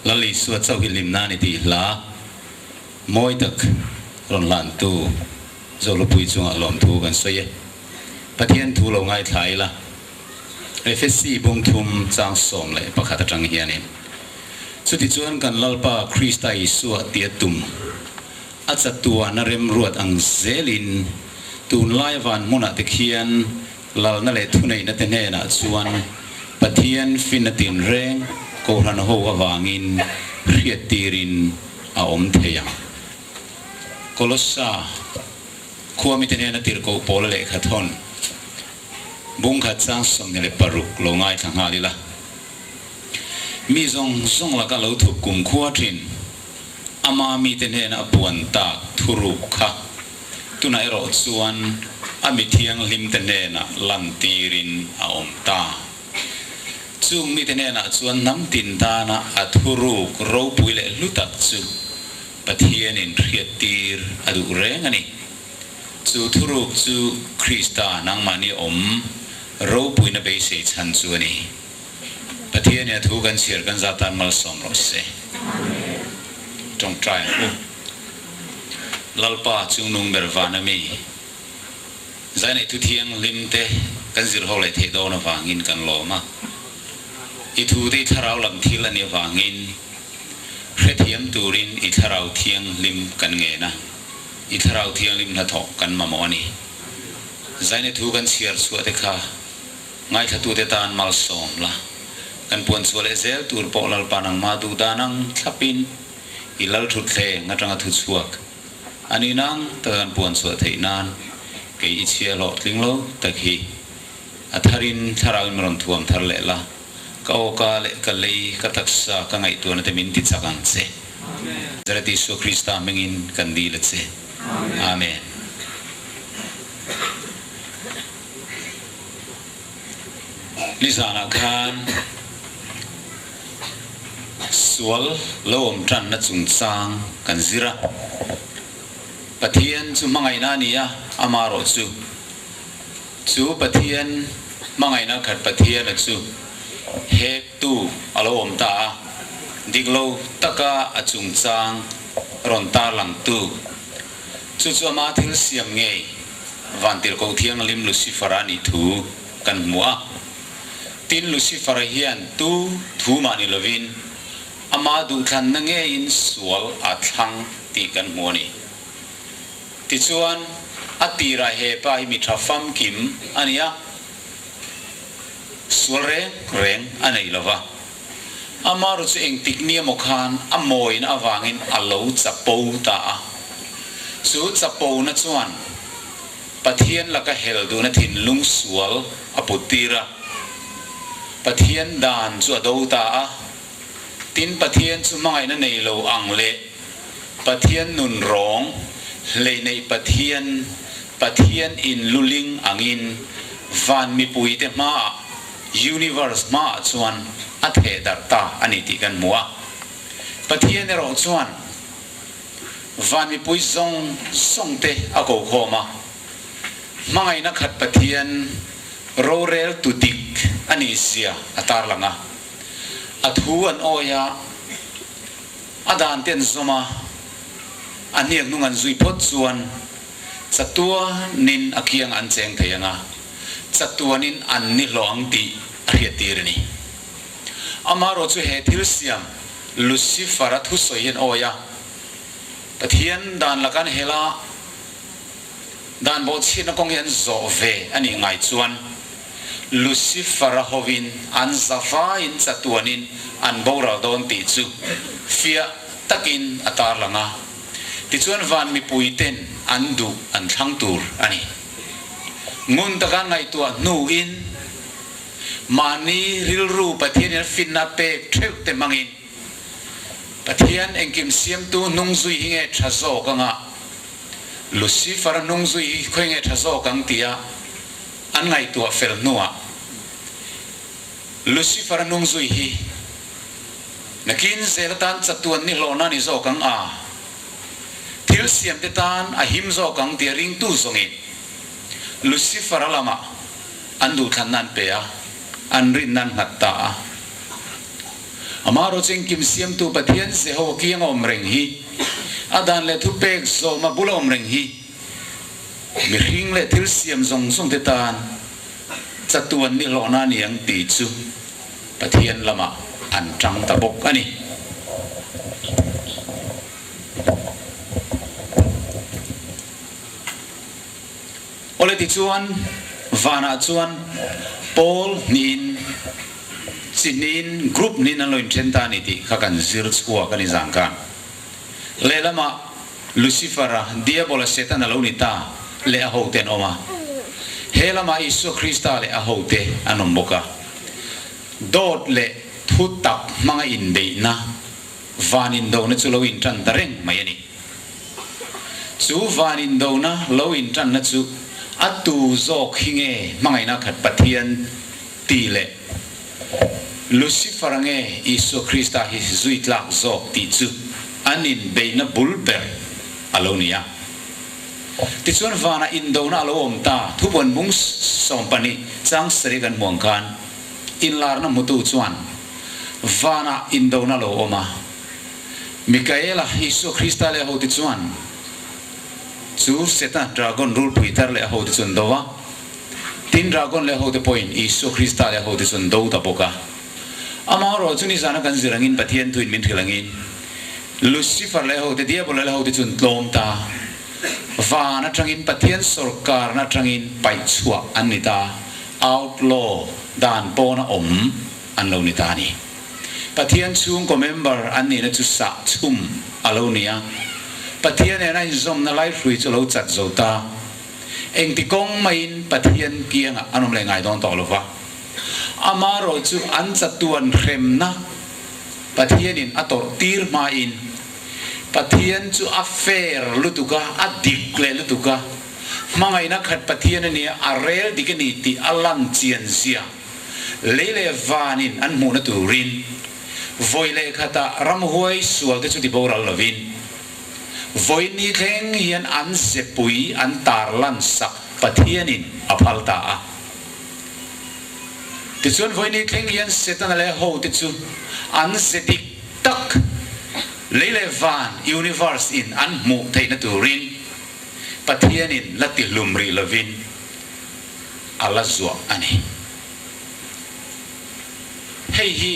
la li suat sau hilim na ni ti la moi tak ron lan tu zo lo pui chung a lom thu kan soye pathian thu lo ngai thlai la efesi bung thum chang som le pakhat atang hianin chuti chuan kan lalpa Krista Isu tia tum acha tua na rem ruat ang zelin tun lai van muna te khian lal na le thunei na te ne na chuan pathian finatin reng ko ran ho awangin riat tirin a om theyang kolossa khuami te ne na tir ko pol le khathon bung khat chang som ne le paruk lo ngai thang ha lila mi zong zong la ka lo thu kum khuwa thin ama mi te ne na puan ta thuru kha tuna ero chuan ami thiang lim te ne na lan tirin a om ta chung mi te ne na chuan nam tin ta na a thuru ro pui le lutak chu pathian in riat tir adu reng ani chu thuru chu Krista nang mani om ro pui na be se chan chu ani pathian ya thu kan sir kan zatan mal som ro se trong trai lalpa chung nung berwana mi zai nei thu thiang lim te kan zir ho le the do na wangin kan lo ma I thu te tharau lam thil ani wangin khethiam turin I tharau thiang lim kan nge na I tharau thiang lim na thok kan ma mo ani zai nei thu kan siar chu te kha ngai thatu te tan mal som la kan puan chu le zel tur po lal panang ma du danang thlapin ilal thut the ngatanga thu chuak ani nang ta kan puan chu thei nan ke I chia lo tling lo takhi atharin tharau mron thuam thar le la ka oka le ka lei ka taksa ka ngai tu na te min ti chakang che zarati Isu Krista mengin kan di le che amen lisana khan sual lom tran na chung chang kan zira pathian chu mangai na nia amaro chu pathian mangai na khat pathian chu hek tu alo om ta diglo taka achung chang ron ta lang tu chu ma thil siam nge vantil ko thiang lim Lucifer ani thu kan mua tin Lucifer hian tu thu mani lovin ama du than na nge in sual athang ti kan muani ti chuan atira he pai mi thafam kim ania sual reng anei lova amaru chu eng tikni mokhan amoin awangin alo chapo ta chu chapo na chuan pathian laka hel du na thin lung sual aputira pathian dan chu ado ta tin pathian chu mangai na nei lo angle pathian nun rong le nei pathian in luling angin van mi pui te ma universe ma chuan athe darta ani ti kan mua pathian ero chuan van mi pui zong song te a ko khoma mangai na khat pathian rorel tu dik ani sia atar langa athu an oya adan ten zoma aniak nungan zui pot chuan chatua nin akiang an cheng theyanga chatuanin an ni long ti riatirni amaro chu he thil siam Lucifer thu soin oya pathian dan lakan hela dan bo chin kong hian zo ve ani ngai chuan Lucifer hovin an zafa in chatuanin an boral don ti chu fia takin atar langa ti chuan van mi puiten an du an thang tur ani ngun taka ngai tua nu in mani rilru pathian finna pe theu te mangin pathian engkim siam tu nung zui hinge thazo kanga Lucifer nung zui khoinge thazo kang tia an ngai tua fel nuwa Lucifer nung zui hi nakin zelatan chatuan ni lona ni zo kang a thil siam te tan a him zo kang tia ring tu zongin Lucifer lama andu thanan pe a an rin nan hatta amaro ching kim siam tu pathian se ho kiang om reng hi adan le thu pek zo ma bulom reng hi mi hing le thil siam zong song te tan chatuan ni lo na niang ti chu pathian lama an tang ta bok ani ole ti chuan vana chuan Paul nin sinin group nin aloin thenta ni ti khakan zir chua kan izangka lelama Lucifer diabola setan alo ni ta le a hoten oma helama Isu Krista le a hote anomboka dot le thutak mga inde na vanin do na chu lo in tran tareng mayani chu vanin do na lo in tran na chu atu zok hinge mangai na khat pathian ti le Lucifer nge Isu Krista hi zuit lak zok ti chu anin be na bulber alonia ti chuan vana in do na lo om ta thu bon bung som pani chang sri gan muang khan in lar na mutu chuan vana in do na lo oma Mikaela Isu Krista le ho ti chuan chu setan dragon rule puitar le ho ti chun dowa tin dragon le ho te point Isu Krista le ho ti chun do ta boka amaro chuni sana kan zirangin pathian tuin min thilangin Lucifer le ho te diabol le ho ti chun tlom ta vana trangin pathian sarkar na trangin pai chua anita outlaw dan pona om an lo ni ta ni pathian chung ko member an ni na chu sa chum alonia pathian ena zom na life hui chlo chat zota eng ti kong main pathian kianga anom le ngai don to lova amaro chu an chatuan remna pathian in ator tir ma in pathian chu affair lutuka adikle lutuka mangai na khat pathian ni arel dikani ti alam chian zia lele vanin an mu na turin voile khata ramhuai sual te chu ti boral lovin voini theng hian an sepui an tarlan sak pathianin aphalta a ti chuan voini theng hian setan le ho ti chu an setik tak lele van universe in an mu theina turin pathianin lati lumri lovin ala zua ani hei hi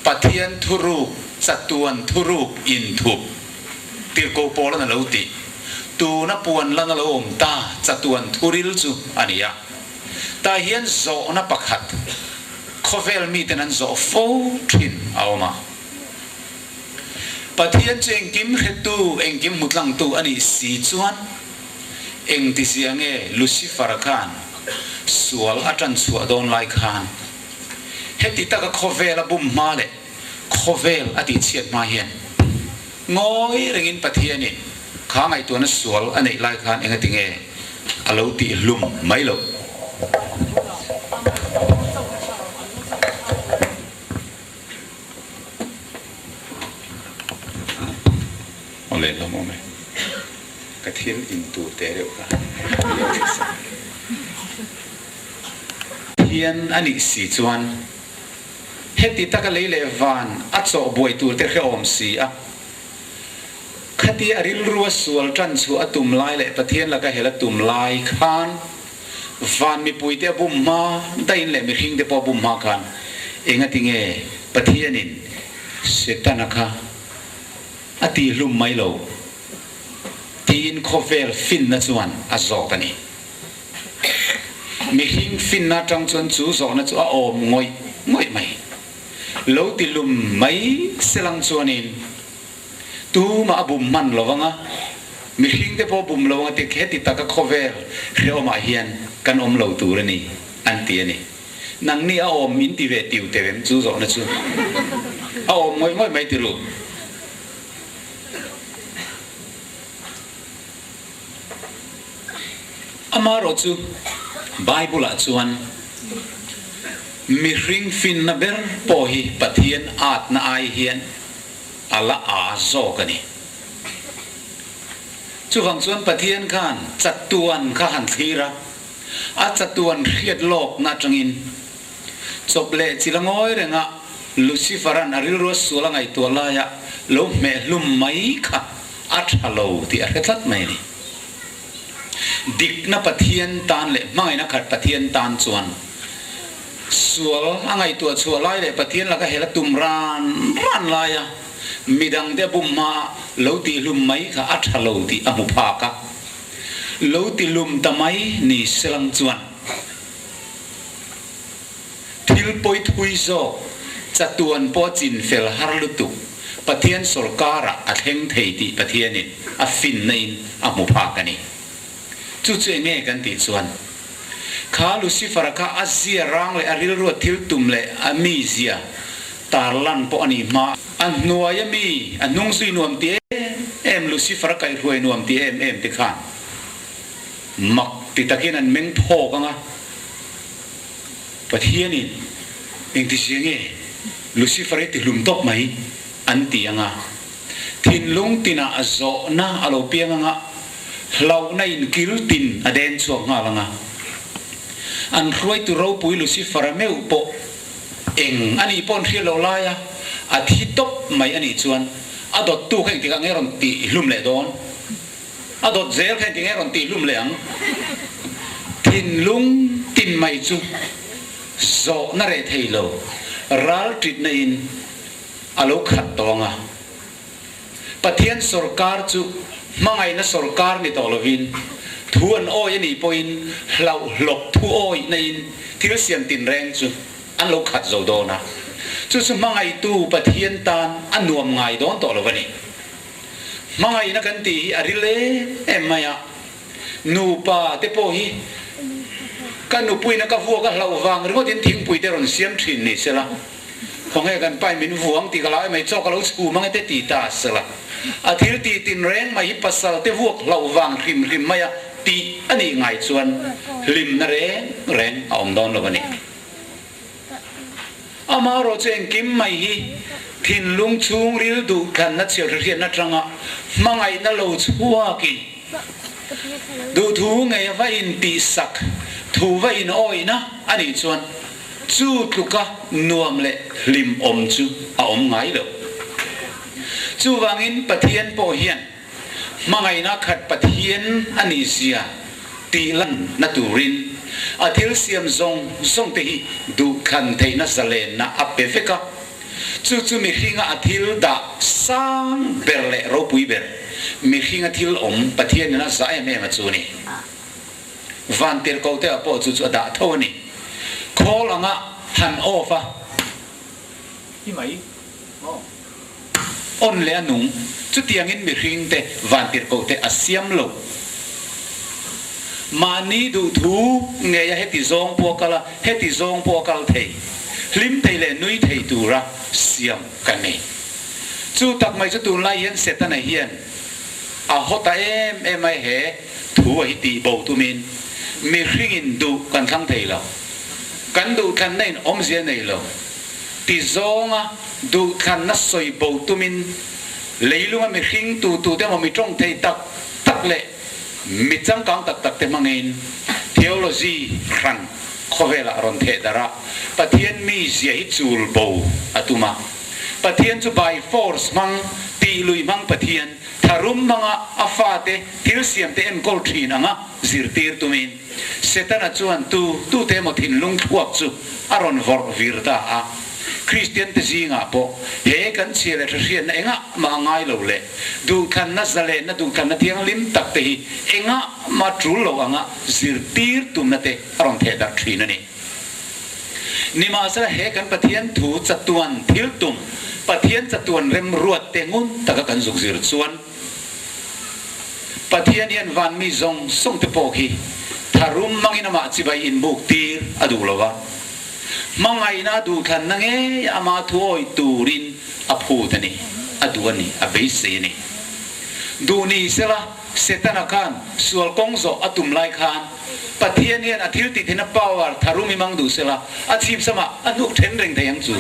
pathian thuruk chatuan thuruk in thup tirko pola na lauti tu na puan la na lom ta chatuan thuril chu ania ta hian zo na pakhat khovel mi tenan zo fo thin awma pathian cheng kim hetu eng kim mutlang tu ani si chuan eng ti siange Lucifer khan sual atan chua don lai khan heti taka khovel bum male khovel ati chiat ma hian ngoi rengin pathianin khangai tu na sual anei lai khan enga tinge alo ti lum mailo ole lo mo me kathil in tu te reu ka hian ani si chuan heti taka leile van acho boi tu te khom si a khati aril ruwa sual tran chu atum lai le pathian la ka hela tum lai khan van mi puite bum ma dain le mi hing de po bum ma khan enga tinge pathianin setanaka ati lum mai lo tin khovel fin na chuan a zo tani mi hing fin na tang chuan chu zo na chu a om ngoi ngoi mai lo ti lum mai selang chuanin tu ma bum man lowanga mi hing te po bum lowanga te kheti taka khovel reo ma hian kan om lo tu rani an ti ani nang ni a om min ti ve tiu te vem chu zo na chu a om ngoi ngoi mai ti lu amaro chu bible a chuan mi ring fin na ber po hi pathian at na ai hian ala a zo kani chu wang chuan pathian khan chatuan kha han thira a chatuan riat lok na tangin จบเละจิละง้อยเรงะลูซิฟารันอริลรัวสุลังไอตัวลายะลมเมลุมไม่ค่ะอัดฮัลโหลที่อะไรทัดไม่นี่ดิกนับปะเทียนตานเละไม่นักขัดปะเทียนตานส่วนส่วนอะไรตัวส่วนลายเละปะเทียนแล้วก็เฮลตุมรานลายะมีดังเดียบุมมาโลติลุมไม่ค่ะอัดฮัลโหลที่อมุภาคะโลติลุมตะไม่นี่สลังส่วนทิลปอยทุยโซจัตวนปอจินเฟลฮาร์ลุตุปะเทียนสุลการะอัดเฮงเทติปะเทียนินอัฟินนินอมุภากันนี่จุดเจเงกันติส่วนข้าลุซิฟาระข้าอาเซียรังเลยอาริลรัวทิลตุมเลยอามีเซียตาลันปออันนี้มาอันนัวยมีอันนุ่งสุยนวมเตี้ยลุซิฟาระไก่รวยนวมเตี้ยติขานมักติตะกี้นั้นเม้งพ่อกันอ่ะปะเทียนินเองที่เสียงลูซิฟาร์ติลุมตกไหมอันตีงะทินลุงตินาอโซนะอโลเปียงะเราในกิลตินอเดนสวงงาลังะอันรวยตุเราปุยลูซิฟาร์เมอุปเองอันนี้ปนที่เราลายอาทิตย์ตกไหมอันนี้ชวนอดตู้แข่งตีกันเงรอนตีลุมเละโดนอดเซลแข่งตีเงรอนตีลุมเละงทินลุงตินไม่จูโซนาเรทเฮโลรัลติดในอินอโลขัดตองอ่ะปะเทียนสุรการจุมังไงนะสุรการนี่ตอลวินทวนโอ้ยนี่ปอินเราหลบทูโอ้ยในอินที่เราเสียงตินแรงจุอันโลขัดโซโดนะจุสมังไงตู้ปะเทียนตานอันนวมไงโดนตอลวันนี้มังไงนักันตีอริเลเอ็มมายะนูปาเตโปฮีกันหนูปุยนักวัวก็เราวางหรือว่าทิ้งปุยแต่รอนเสียมถิ่นนี่เสละของให้กันไปมินหวงตีกะลายไม่จอกเราสูมังให้ตีตาเสละอาทิตย์ตีตินแรงมาฮิปัสสาวะเตวัวเราวางริมไม่อะตีอันนี้ไงส่วนริมนั่นแรงเอาดอนเราวันนี้อามาโรเจงกิมไม่ฮีทินลุงชุงริลดูกันนัดเชียวเรียนนัดจังอ่ะมังไงนั่นเราชัวกินดูทูไงว่าอินตีสักทูว่าอินอ้อยนะอันนี้ส่วนจูตุกะนวมเละลิมอมจูอมไงเลยจูวางอินปะเทียนโปเฮียนมังไงนักขัดปะเทียนอันนี้เสียตีลันนัตูรินอาทิลเสียมซงเตหิดูคันเทนัสเลนนะอัปเปฟกะจูมีขิงอาทิลดาสังเบลเล่รูปุยเบลมีขิงอาทิลอมปะเทียนนะสายแม่มาจูนี่วันเตลโกเตอปอจูดาเท่านี้คอลังะหันโอฟะที่ไหมอ่อนเลี้ยนุ่งจุดที่ยังเห็นมีขิงเตวันเตลโกเตอเสียมโลมานีดูทูเงียเฮติซองพวกละเฮติซองพวกละเทลิมเทเลนุยเทตูระเสียมกันนี่จูตักไม่จุดตูไล่เห็นเสร็จตั้งไหนเห็นอาหตาเอ็มไม่เหทูหิตีโบตุมินมีขิงดูกันทั้งเทละกันดูกันในอมเสียในละติซองอ่ะดูกันนัสซอยโบตุมินเลยลุงมีขิงตูแต่มันมีจ้องเทตักเละมิจังกังตักเตมังเงินเทโอโลจีครั้งข้อเวลารอนเทดาระปะเทียนมีเสียหิจูลโบอตุมาปะเทียนจะไปฟอร์สมังตีลุยมังปะเทียนทารุมมังอาฟาเตทิลเสียมเตเอ็มโกลทรีนังซิร์ตีร์ตุมินเซตันจวนตูเตมทินลุงทวกจูอารอนวอร์วิร์ดาคริสเตียนเตจิงอ่ะพอเฮกันเชียร์เชียร์เองอ่ะมาง่ายเลยดูคันนัสเลนดูคันนัดยังลิมตักเตhiเองอ่ะมาจูโลอ่ะซิร์ตีร์ตุมนัดเตอรอนเทดักทรีนั่นนี่มาสละเฮกันปะเทียนถูจัตวันทิลตุมปะเทียนจัตวันเร็มรวดเตงุนตะกันสุกซิร์ส่วนปะเทียนยันวันมีส่งเตโปกีทารุมมังอินามาจิบายอินบุกตีร์อดูลวะมังไงนะดูคันนั่งอามาทัวร์ตูรินอภูตนี่อดูนี่อเบสนี่ดูนี่เสละเสตนาคันส่วนกงโซอตุมไลคันปะเทียนเนี่ยอาทิตย์ที่นับปาวาร์ทารุมิมังดูเสละอาชีพสมาอนุเทนเริงเทียงจู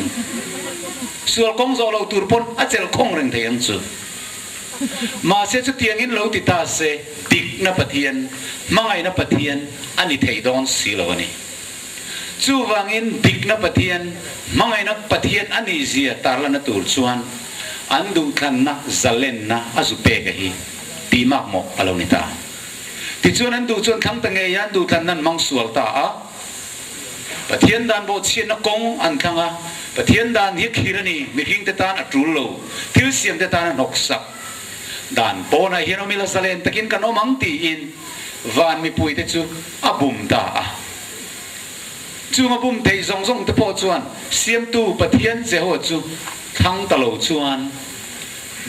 ส่วนกงโซเราตูร์ปนอาเจลคงเริงเทียงจูมาเสียจุดเทียงอินเราติดตาเสติกนับปะเทียนมังไงนับปะเทียนอันนี้เทดอนสีละวันนี้ chu wangin dik na pathian mangai na pathian ani zia tarla na tur chuan an du khan na zalen na azupe ka hi ti mak mo alonita ti chuan an du chuan khang ta nge yan du khan nan mang sual ta a pathian dan bo chien na kong an khanga pathian dan hi khirani mi hing te tan atul lo thil siam te tan nok sak dan po na hiano mila salen takin kano mang ti in van mi pui te chu abum ta a chu ngabum thei zong zong te po chuan siam tu pathian je ho chu khang ta lo chuan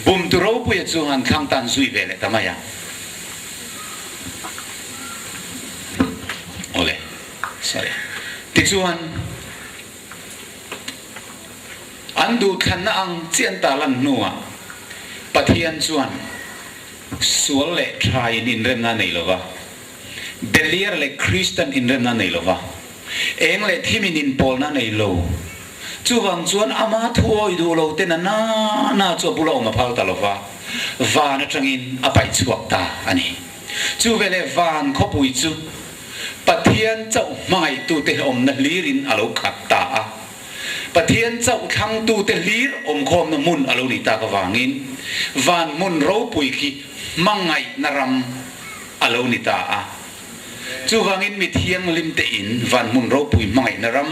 bum tu ro pui chuan khang tan zui ve le tamaya ole sorry ti chuan an du khan na ang chian ta lan nuwa pathian chuan sual le thai in rem na nei lova belier le christian in rem na nei lova eng le thimin in pol na nei lo chu wang chuan ama thuoi du lo te na na chu bulo ma phal ta lova van atangin apai chuak ta ani chu vele van khopui chu pathian chau mai tu te om na lirin alo khat ta a pathian chau khang tu te lir om khom na mun alo ni ta ka wangin van mun ro pui ki mangai naram alo ni ta a chu wangin mi thiang lim te in van mun ro pui mangai naram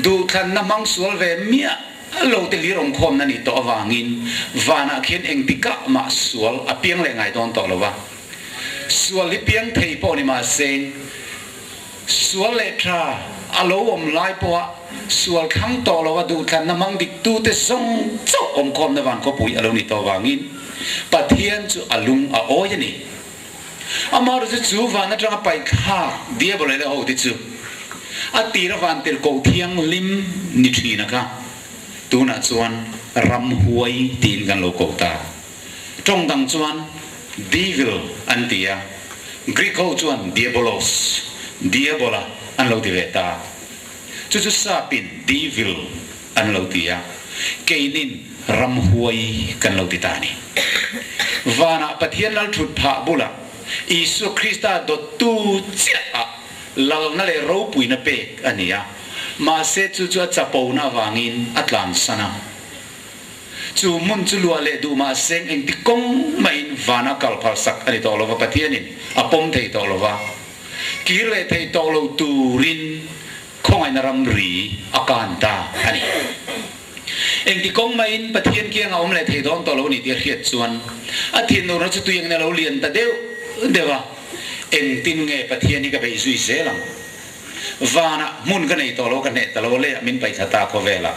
du khan na mang sual ve mia lo te lir om khom na ni to wangin vana khen eng tika ma sual apiang le ngai don to lowa sual li piang thei po ni ma sen sual le tra alo om lai po sual khang to lo wa du khan na mang dik tu te song chau om khom na van ko pui alo ni to wangin pathian chu alung a oi ni amar chu van atanga pai kha dia bole le ho ti chu atira van tel ko thiang lim ni thina ka tu na chuan ram huai tin kan lo ko ta trong dang chuan devil antia greek ho chuan diabolos diabola an lo ti ve ta chu chu sapin devil an lo ti ya keinin ram huai kan lo ti ta ni vana pathian lal thut pha bula isu krista do tu chia a lal na le ro pui na pe ania ma se chu chu chapo na wangin atlan sana chu mun chu lua le du ma seng eng ti kong main vana kal phal sak ani to lo pathianin apom thei to lo wa kile thei to lo turin khong ai naram ri akanta ani eng ti kong main pathian kia ngom le thei don to lo ni ti khiat chuan a thin no ra chu tu yang na lo lian ta deu dewa eng tin nge pathian ni ka bei zui selang vana mun ka nei to lo ka ne ta lo le min pai thata ko vela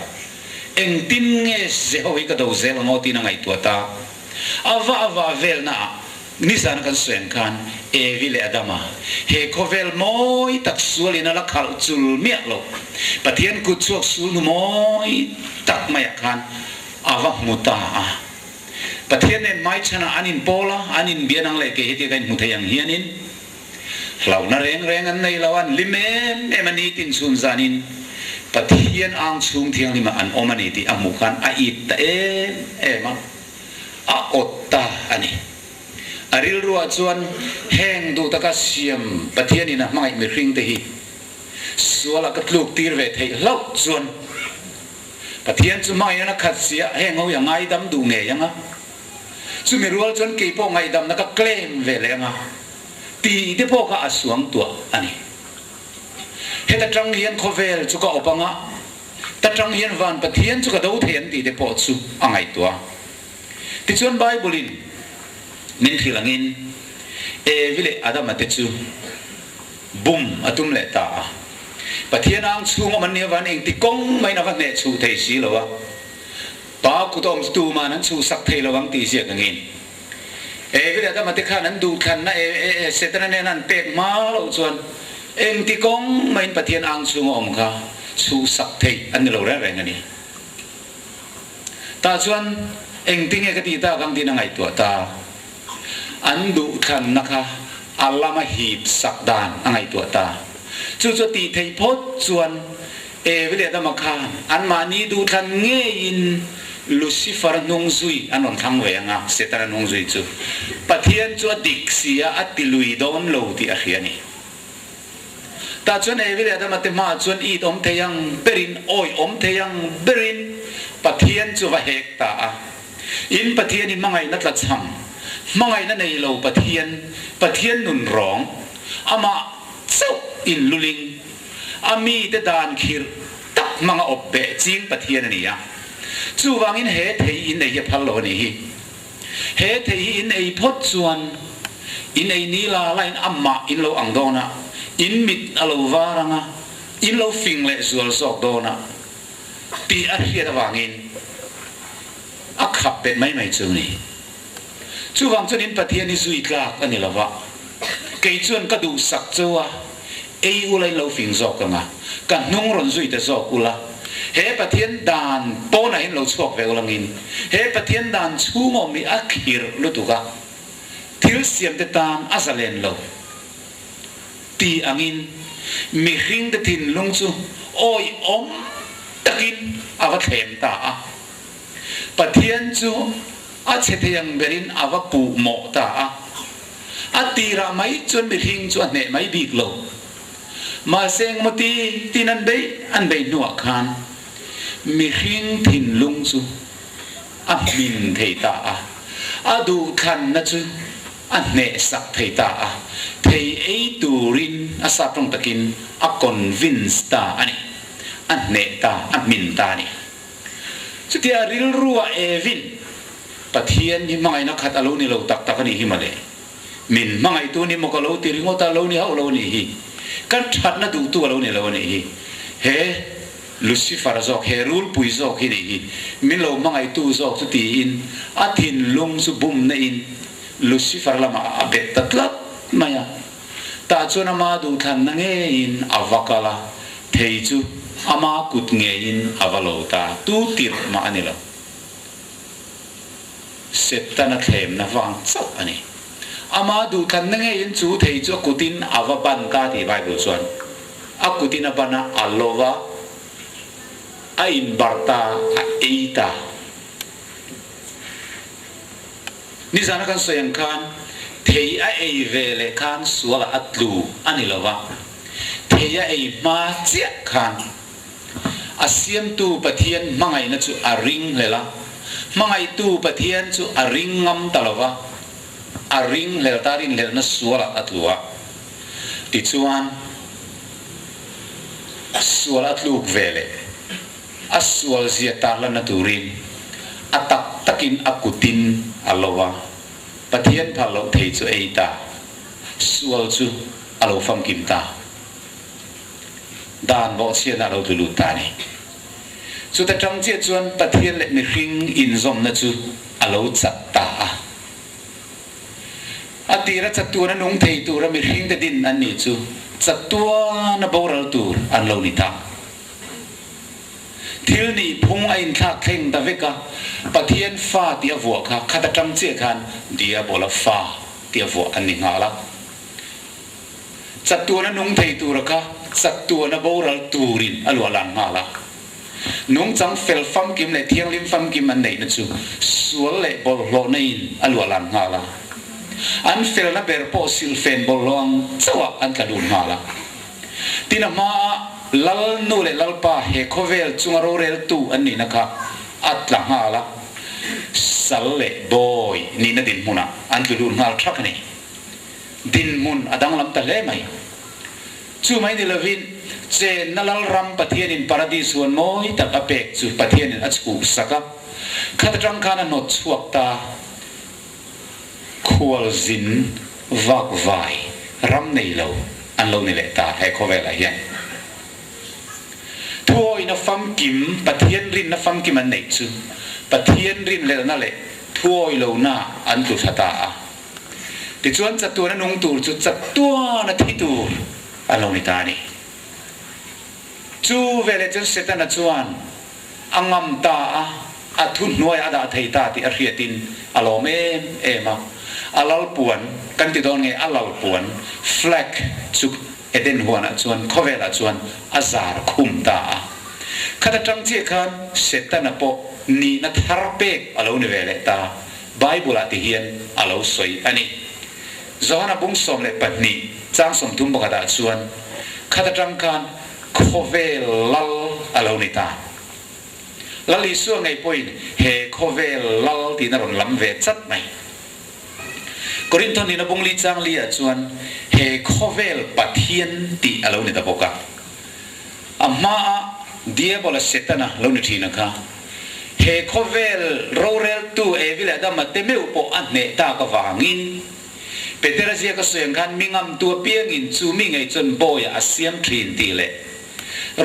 eng tin nge se hoi ka do zel ngo tin ngai tu ta ava vel na nisan kan sen kan e vile adama he kovel moi tak sualina la khal chul mia lo pathian ku chuak sul moi tak maya kan ava muta pathian ne mai chana anin pola anin bianang le ke heti kan muthayang hianin lau na reng an nei lawan limem emani tin sun zanin pathian ang chung thiang lima an omani ti amukan a it ta ema a otta ani aril ruwa chuan heng du taka siam pathian ina mai mi ring te hi suala ka tluk tir ve thei lau chuan pathian chu mai na khat sia heng ho yang ai dam du nge yanga chu mi rual chuan ke po ngai dam na ka claim ve le nga ti te po ka asuang tua ani heta tang hian khovel chu ka opanga ta tang hian van pathian chu ka do thian ti te po chu angai tua ti chuan bible in min thilangin e vile adam ate chu bum atum le ta pathian ang chu man ne van eng ti kong mai na van ne chu thei si lowa pa ku tom tu ma nan chu sak thei lawang ti sia kangin e vile adam ate khan an du khan na e setana ne nan pek ma lo chuan eng ti kong mai pathian ang chu om kha chu sak thei an lo ra reng ani ta chuan eng tinge ka ti ta kang tin ngai tu ta andu khan naka alama hip sakdan angai tu ta chu chu ti thei phot chuan e vile da makhan an mani du khan nge in lucifer nong zui anon thang we anga setara nong zui chu pathian chu dik sia atilui don lo ti a khiani ta chuan e vile da matema chuan I om theyang berin oi om theyang berin pathian chu va hek ta a in pathian in mangai na tla cham mangai na nei lo pathian nun rong ama chau in luling ami te dan khir tak manga opbe ching pathian ania chu wangin he thei in ei phal lo ni hi he thei in ei phot chuan in ei ni la lain amma in lo ang dona in mit alo waranga in lo fing le zual sok dona ti a hiat wangin a khap pe mai chu ni chu wang chuan in pathian ni zui tlak ani lawa kei chuan ka du sak chuwa ei ulai lo fing zok anga ka nung ron zui te zok ula he pathian dan pona in lo chok ve ulangin he pathian dan chungo mi akhir lutuka thil siam te tan azalen lo ti angin mi hring te tin lung chu oi om takin awa them ta a pathian chu a cheteyang berin awa pu mo ta a atira mai chun mi hring chu ne mai bik lo ma seng moti tinan be an be nuwa khan mi hring tin lung chu a min thei ta a adu khan na chu a ne sak thei ta a thei ei turin a saprong takin a convince ta ani a ne ta a min ta ni chu tia ril ruwa evin pathian ni mangai na khat alo ni lo tak tak ani hi male min mangai tu ni mokalo ti ringo ta lo ni ha lo ni hi kan that na du tu lo ni hi he Lucifer zok he rul pui zok hi ni min lo mangai tu zok tu ti in a thin lung su bum na in Lucifer lama abet tatlat maya ta chu na ma du than na nge in avakala thei chu ama kut nge in avalo ta tu tir ma ani lo setana thlem na wang chau ani ama du than na nge in chu thei chu kutin avaban ta ti Bible chuan akutin abana alova a in barta a eita ni zana kan soyang kan thei a ei vele kan suala atlu ani lova thei a ei ma chia kan asiam tu pathian mangai na chu aring lela mangai tu pathian chu aring ngam talova aring lel tarin lel na suala atlua ti chuan suala atluk vele aswal zia tarla na turin atak takin akutin alowa pathian phalo thei chu eita sual chu alo fam kim ta dan bo sia na lo tu lu ta ni chu ta tang che chuan pathian le mi hring in zom na chu alo chat ta atira chatu na nung thei tu ra mi hring te din an ni chu chatua na boral tur an lo ni ta thil ni phung ain thak theng da veka pathian fa tia vo kha khata tam che khan dia bola fa tia vo an ni ngala chatua na nung thei tu ra kha chatua na boral turin alwa lang ngala nung chang fel fam kim le thiang lim fam kim an nei na chu sual le bol lo nein alwa lang ngala an fel na ber po sil fen bolong chawa an kadun ngala tinama lal nu le lal pa he khovel chungaro rel tu anni nakha atla hala salle boy ni na din muna an tudun ngal thak ni din mun adang lam ta le mai chu mai ni lovin che nalal ram pathian in paradise won moi ta apek chu pathian in achku saka khatrang khana not chuak ta khwal zin vak vai ram nei lo an lo ni le ta he khovel a hian thôi na fam kim pathian rin na fam kim an nei chu pathian rin le na le thôi lo na an tu thata a ti chuan chatu na nung tur chu chatua na thi tur alo ni ta ni chu vele chu setana chuan angam ta a thun noi ada thei ta ti a riatin alo me ema alal puan kan ti don nge alal puan flag chu eden huana chuan khovela chuan azar khum ta khata tang che khan setana po ni na tharpek alo ni vele ta bible ati hian alo soi ani zona bung som le patni chang som tum baka da chuan ขัดจังการโคเวลลลอโลนิตาลลิส่วนไงป่วยเฮโคเวลลลที่นรนลำเวจัดไหมกรินทอนนี่นบงลีจังลีอาจวนเฮโคเวลปัทเทียนตีอโลนิตาปกะอามาเดียบอลเซตนะโลนิทีนะคะเฮโคเวลโรเรลตูเอวิเลดามาเตมิอุปอันเนตากวางินเปเตระเซียก็เสียงคันมิงามตัวเปียงินจูมิงไอจนโบยอาเซียมคลีนตีเล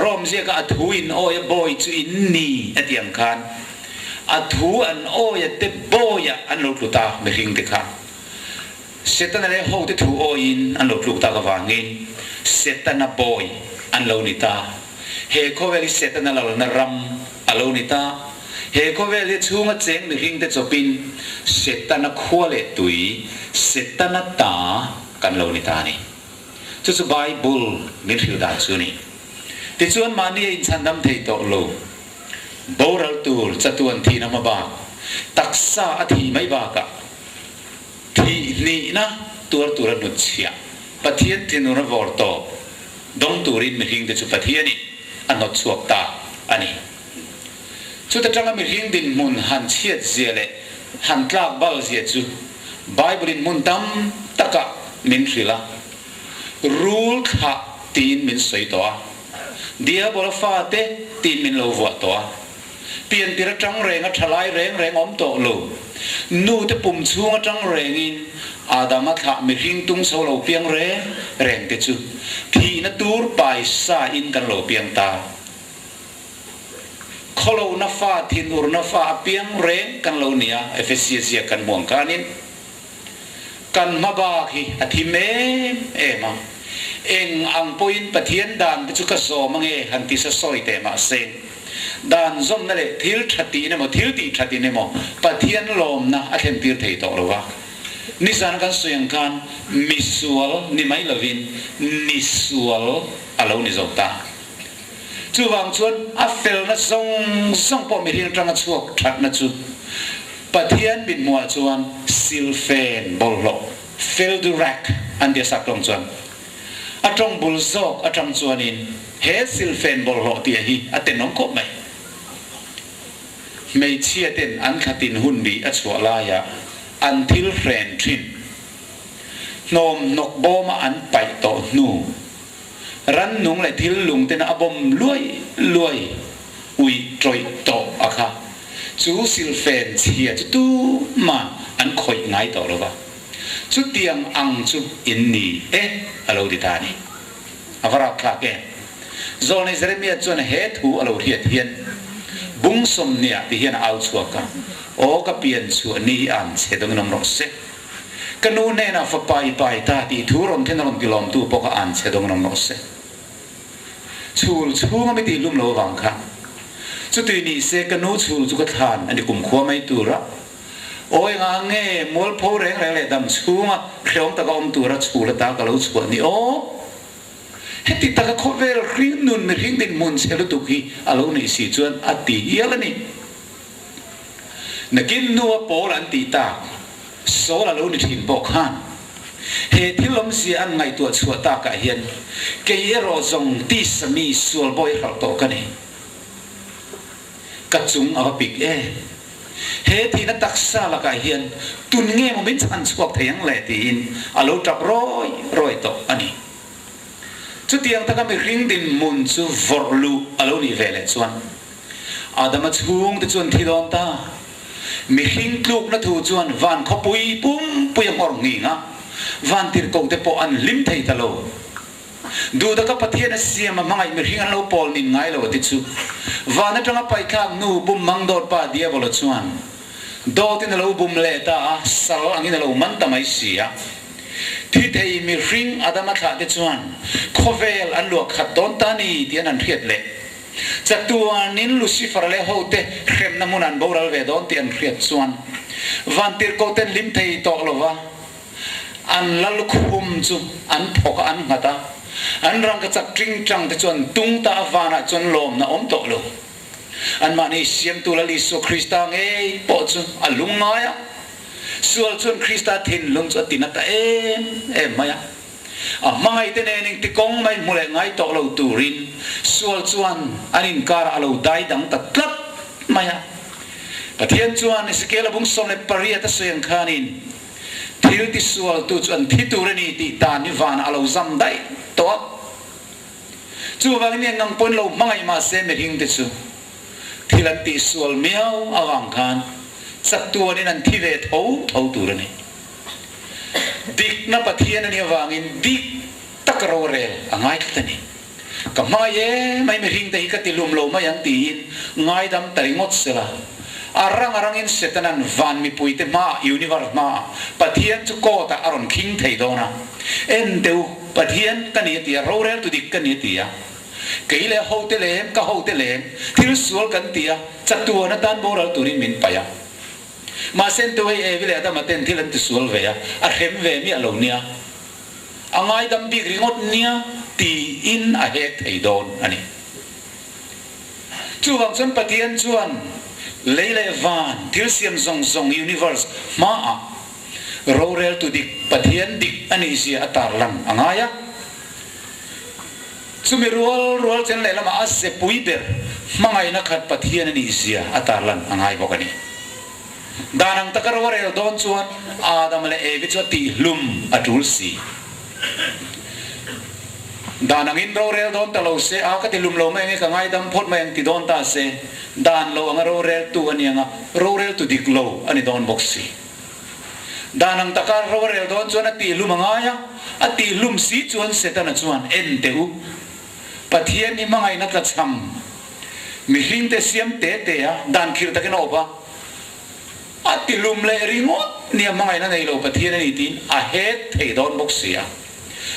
รอมเซียก็อัดหูอินโอยโบยจูอินนีอัดยังคันอัดหูอันโอยเตโบยอันลุกตาไม่ริงเด็กค่ะเซตันอะไรหูเตถูโออินอันลุกตากวางินเซตันโบยอันโลนิตาเฮโคเวลิเซตันลนรัมอันโลนิตาเฮโคเวลิชูงเจงไม่ริงเตจบินเซตันขวเลตุยเซตันตากันโลนิตานี่จุดไบเบิลมิริลดาซูนี่ที่ชวนมานี่อินสันดำเทโตโลโบราลตูลจัตุวันทีนมาบากตักษาอธิไม่บากะทีนี่นะตัวนุชยาปะเทียนที่นุนวอร์โตดงตูรินมิริงเดจุปะเทียนี่อันนอสวกตาอันนี้ชุดจังมิริงดินมุนหันเชียดเจเลหันกลากบาลเจียจูไบเบิลมุนดำตะกะมินฟิลารูลขะตีนมินสวยตัวเดียบอลฟ้าเตตีนมินโลวัวตัวเปลี่ยนตีระจังแรงทลายแรงอมโตโลนูเตปุ่มช่วงจังแรงอินอาดามัทะมิริงตุงโซโลเปียงแรงเตจูทีนัตูร์ไปซาอินกันโลเปียงตาขโลนาฟ้าทินูร์นาฟ้าเปียงแรงกันโลเนียเอฟเอซีกันม่วงกานินกันมาบาคีอธิเมเอมาเองอังปอินปะเทียนดานไปจุกโซมังเอหันติสะซอยเตมาเซงดานซอมนั่นแหละทิลทัตีเนโมทิลตีทัตีเนโมปะเทียนลมนะอาเทมติร์เทยโตหรอวะนิสานกันสยังกันมิสวลนิไม่ลวินมิสวลอาลูนิจอกตาจู่วางชวนอัฟเฟลนะส่งปอมิรินจังชวกทัดนะจู่ปะเทียนบินมัวชวนซิลเฟนบอลโลเฟลดูรักอันเดียสักตรงชวนอาจงบุลโซกอาจงชวนินเฮซิลเฟนบอลโลตีฮีอาเตนน้องกบไหมไม่เชี่ยเต็นอันขัดินหุ่นดีอัจฉริยะอันทิลเฟรนทินนมนกโบมาอันไปโตนูรันนุงเลยทิลลุงเต็นอบมลวยอุยจอยโตอะค่ะจูซิลเฟนเชียจูมาอันคอยง่ายต่อหรือเปล่าชุดเตียงอังชุอินนีอโลดิตานีอวราคลาเกโซนิเซเรมีจวนเฮตูอโลเทียนบุ้งสมเนียที่เฮียนเอาชัวกันโอ้ก็เปลี่ยนชัวนี้อันเสดงนมรสเซกันนู่นเนน่ะฝักไปตาที่ทูรมเทนรมกิลอมตูปกอันเสดงนมรสเซชูไม่ตีลุ่มโลวังค่ะสุดที่นี่เสกันนู่ชูจุกทานอันนี้กลุ่มขั้วไม่ตูระโอ้ยงางเงี้ยมัวโพแรงเลยดำชูมาเขียวตะกอมตัวระชูละตากะลุชวนนี่โอ้เฮติตะกะโคเวลริงนุนริงดินมุนเซลตุกีอารมณ์นี่สิจวนอติเยละนี่นักกินนัวโปลันติตาโซลาลุนิทินบอกฮันเฮติลมเสียอันไงตัวชัวตากะเฮียนเกยโรซงติสมีสวลบอยเราโตกันนี่กัดจุงเอาปิกเฮทีนัตักษาละกาเฮียนตุนเงี้ยมันเป็นสันสวกเทียงแหล่ตีนอาลูจับร้อยต่ออันนี้ชุดเตียงตะกันไปริงดินมุนซูวอร์ลูอาลูนี่เวลส่วนอาดามาช่วงที่ส่วนที่โดนตามีริงลูกนัทูส่วนวันเขาปุยมอร์งิงอ่ะวันที่กงเตปอันลิมไทยตะโลดูตะกับปะเทียนเสียมาไม่มีริงอันโลปอลนินไงโลติดซูวันนั้นจังไปข้างนูบุมมังโดดป่าเดียบอลชวนโดดที่นั่นเราบุมเลต้าสาวอันนี้นั่นเรามันทำไมเสียที่ไทยมีริงอาดามาขาดชวนโคเวลอันลวกขัดโดนตานีที่นั่นเทียดเละจากตัวนินลูซิฟาร์เล่โฮเตเข้มน้ำมันอันโบราณเวดอนที่อันเทียดชวนวันที่โกเตนลิมไทยโตโลวะอันลัลคุมจูอันพกอันหัตาอันรังกจักจริงจังแต่จนตุงตาฟานะจนลมนะอมโตโลอันมานี่เสียมตุลลิสุคริสต์ปอจูอันลุงน้อยส่วนคริสต์ทินลุงจะตินัตเอ็มมาย mai te ning ti kong mai mule ngai to lo turin sual chuan anin kar alo dai dang ta tlap maya pathian chuan iskela bung som le paria ta soyang khanin thil ti sual tu chuan thi turani ti ta ni van alo zam dai to chu wang ni ngang pon lo mangai ma se me hing te chu thilan ti sual miao awang khan sak tu ni nan thi ve tho turani dik na pathian ani awangin dik takro rel angai tani kamaye mai me hing te hi ka ti lum lo ma yang ti in ngai dam taringot sela arang in setanan van mi puite ma universe ma pathian chu ko ta aron king thei dona en teu pathian kani ti rorel tu dik kani ti ya keile hotelem ka hotelem thil sual kan tia chatuwa na tan boral turin min paya ma sen tu ei evile da maten thilan ti sual ve ya a hem ve mi alo nia angai dam bi ringot nia ti in a he thei don ani chu wang chon pathian chuan leile van thil siam zong universe ma a rorel tu dik pathian dik ani sia atar lang angaya sumi rual chen le lama ase puiber mangai na khat pathian ani sia atar lang angai bokani danang takar warel don chuan adam le e bicho ti lum atul si danang in rorel don talo se a ka ti lum lo mai ka ngai dam phot mai ti don ta se dan lo ang rorel tu ani anga rorel tu dik lo ani don boxi danang takar rorel don chuan ati lum angaya ati lum si chuan setana chuan en teu pathian ni mangai na ka cham mi hing te siam te ya dan khir takin oba ati lum le ringot ni mangai na nei lo pathian ni tin a het thei don boxia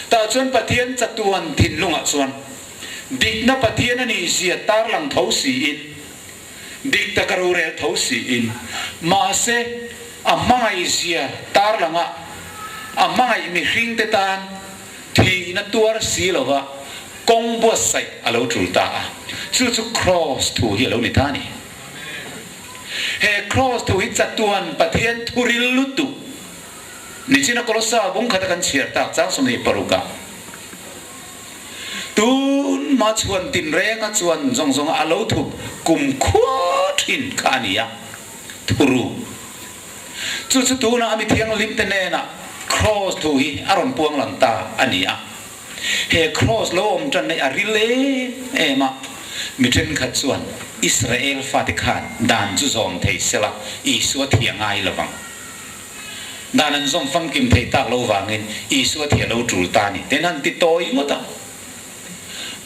ta chuan pathian chatuan thin lunga chuan dik na pathian ani sia tar lang tho si in dik ta karu re tho si in ma se a mangai sia tar langa a mangai mi hing te tan thi na tuar si lova kong bo sai alo tulta chu cross tu hi lo ni tani he cross tu hi chatuan pathian thuril lutu ni china kolosa bung khata kan chiar tak chang som ni paruka tun ma chuan tin renga chuan zong alo thu kum khuathin khania thuru chu tu na ami thiang lim te ne na cross tu hi aron puang lang ta ania he cross lo om chan nei arile ema mi then khat chuan Israel Vatican dan chu zom thei sela isu thiangai lawang danan zom fam kim thei tak lo wangin isu thia lo tul ta ni tenan ti toi ngota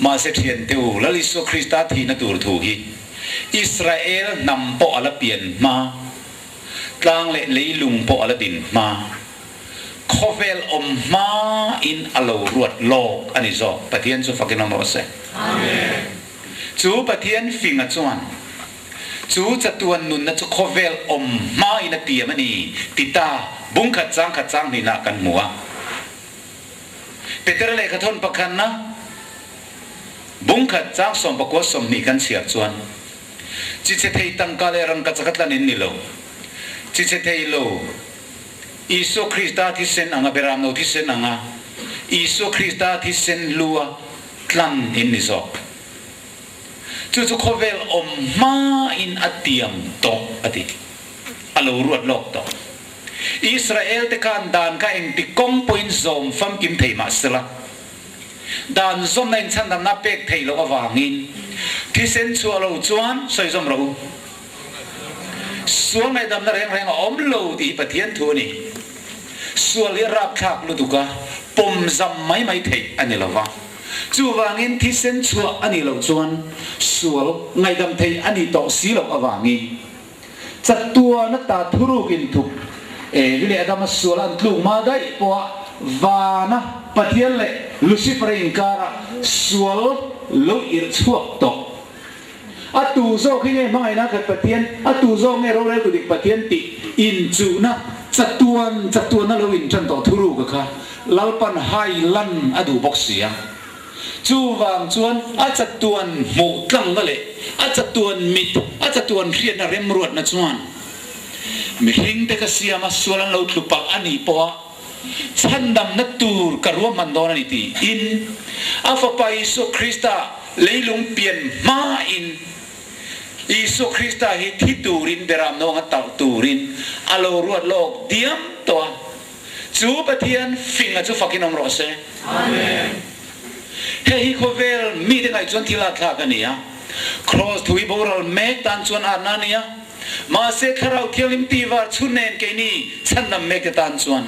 ma se thian teu lali so Krista thi na tur thu hi Israel nam po ala pian ma tlang le leilung po ala din ma khovel om ma in alo ruat lok ani zo pathian chu fakin mo se amen chu pathian finga chuan chu chatuan nun na chu khovel om ma in a tiam ani tita bung khat chang ni na kan muwa peter le khathon pakhan na bung khat chang som bakwa som ni kan siar chuan chi che thei tang ka le rang ka chakatlan in ni lo chi che thei lo Isu Krista thi sen anga beram no thi sen anga Isu Krista thi sen lua tlan in ni zo chu khovel om ma in atiam to ati alo ruat lok to Israel te kan dan ka eng ti kong point zom fam kim thei ma sela dan zom na in chan dam na pek thei lo awangin thi sen chu alo chuan soi zom ro sual mai dam na reng om lo ti pathian thu ni sual rap khak lu tu ka pom zam mai thei ani lawa chu wangin thi sen chu ani lo chuan sual ngai dam thei ani to si lo awangi chatua na ta thuru kin thu e vile adam sual an tlu ma dai po vana pathian le Lucifer in kara sual lo ir chuak to atu zo khine mai na khat pathian atu zo nge ro le ku dik pathian ti in chu na chatuan na lo in chan to thuru ka kha lalpan hai lan adu boxia chu wang chuan a chatuan mu tlang ga le a chatuan mit a chatuan rian na rem ruat na chuan mi hing te ka siama sualan lo tlupak ani po chandam na tur kar rua mandona ni ti in afa pa Isu Krista leilung pian ma in Isu Krista hi thiturin beram no nga tau turin alo ruat lok diam to chu pathian finga chu fakin om ro se amen he hi khovel mi de ngai chon thila tha ka nia cross thui boral mek tan chon anania ma se kharau thilim ti war chunen ke ni chanam mek tan chon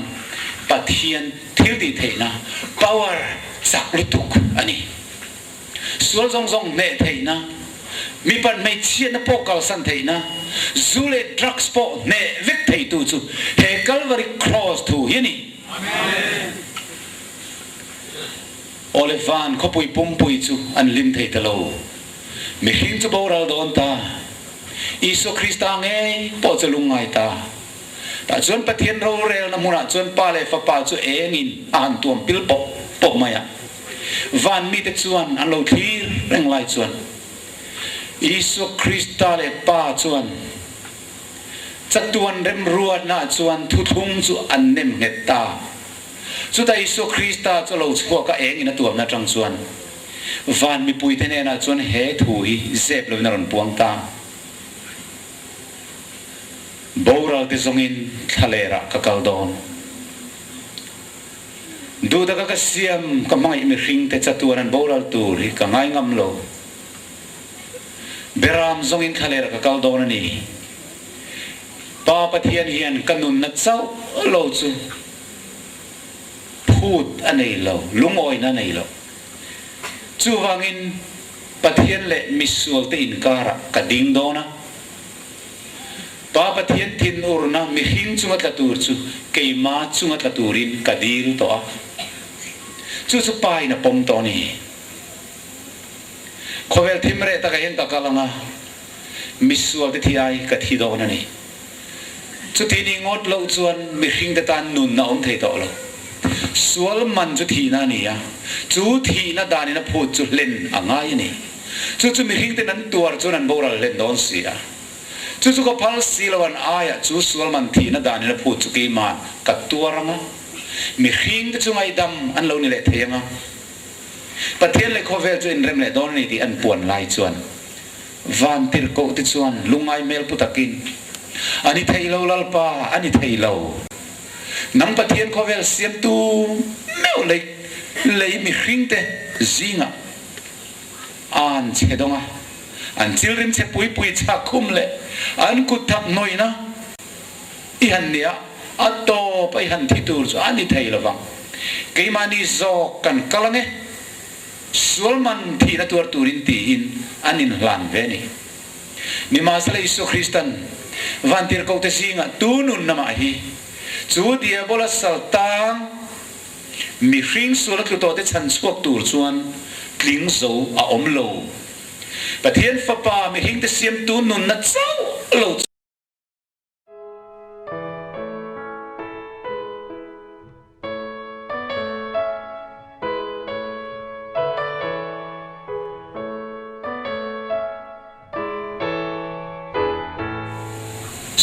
pathian thil di theina power sak lutuk ani sual zong zong ne theina mi pan mai chien na pokal san theina zule drugs po ne vek thei tu chu he Calvary cross tu yani amen olevan khopui pumpui chu an lim thei talo mi hin chu boral don ta Isu Krista nge po chu lungai ta ta chuan pathian ro rel na mura chuan pa le fa pa chu engin an tuam pil pop maya van mi te chuan an lo thir reng lai chuan Isu Krista le pa chuan chatuan rem ruat na chuan thu thung chu an nem heta chu ta Isu Krista chu lo chua ka engin atuam na tang chuan van mi pui te ne na chuan he thui zep lo na ron puang ta boral te zongin thalera ka kaldon du da ka siam ka mai mi hring te chatuan an boral turi ka ngai ngam lo beram zongin thalera ka kaldon ani pa pathian hian kanun na chau lo chu phut anei lo lungoi na nei lo chu wangin pathian le misual te inkara ka ding dona pa pathian thin urna mi hing chunga tlatur chu keima chunga tlaturin kadir to a chu chu pai na pom to ni khovel thimre ta ka hen ka kalanga misual te thiai ka thi do na ni chu tini ngot lo chuan mi hing te tan nun na om thei to lo sual man chu thi na ni ya chu thi na dani na phut chu len angai ni chu mi hing te nan tuar chu nan boral len don sia chu ko phal silawan aya chu sual man thi na dani na phut chu ki man ka tuaranga mi hing te chu ngai dam an lo ni le theyanga pathian le khovel chu in rem le don ni ti an puan lai chuan van tir ko ti chuan lungai mel putakin ani theilo lalpa ani theilo nam pathian khovel siam tu meu le mi hing te zinga an chedonga an chilrim che pui cha khum le an kuthap noina i han nia ato pai han thitur chu ani theilo wang keimani zo kan kalange sulman thi na tur turin ti in anin hlan ve ni mi masala Isu Kristan vantir ko te singa tunun nama hi chu dia bola saltang mi hring sula tu to te chan suak tur chuan tling zo a om lo pathian fa pa mi hing te siam tunun na chau lo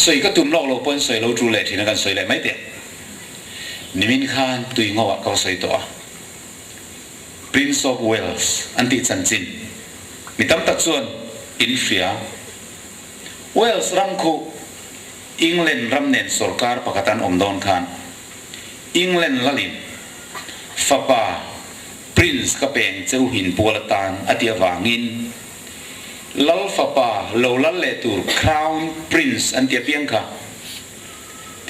soi ka tum lok lo pon soi lo tru le thina kan soi le mai te nimin khan tui ngawa ka soi to Prince of Wales anti chanchin mitam tak chuan infia Wales ramkhu England ramnen sarkar pakatan omdon khan England lalin fapa Prince ka peng cheu hin polatan atia wangin lal fapa lo lal le tur Crown Prince antia piangka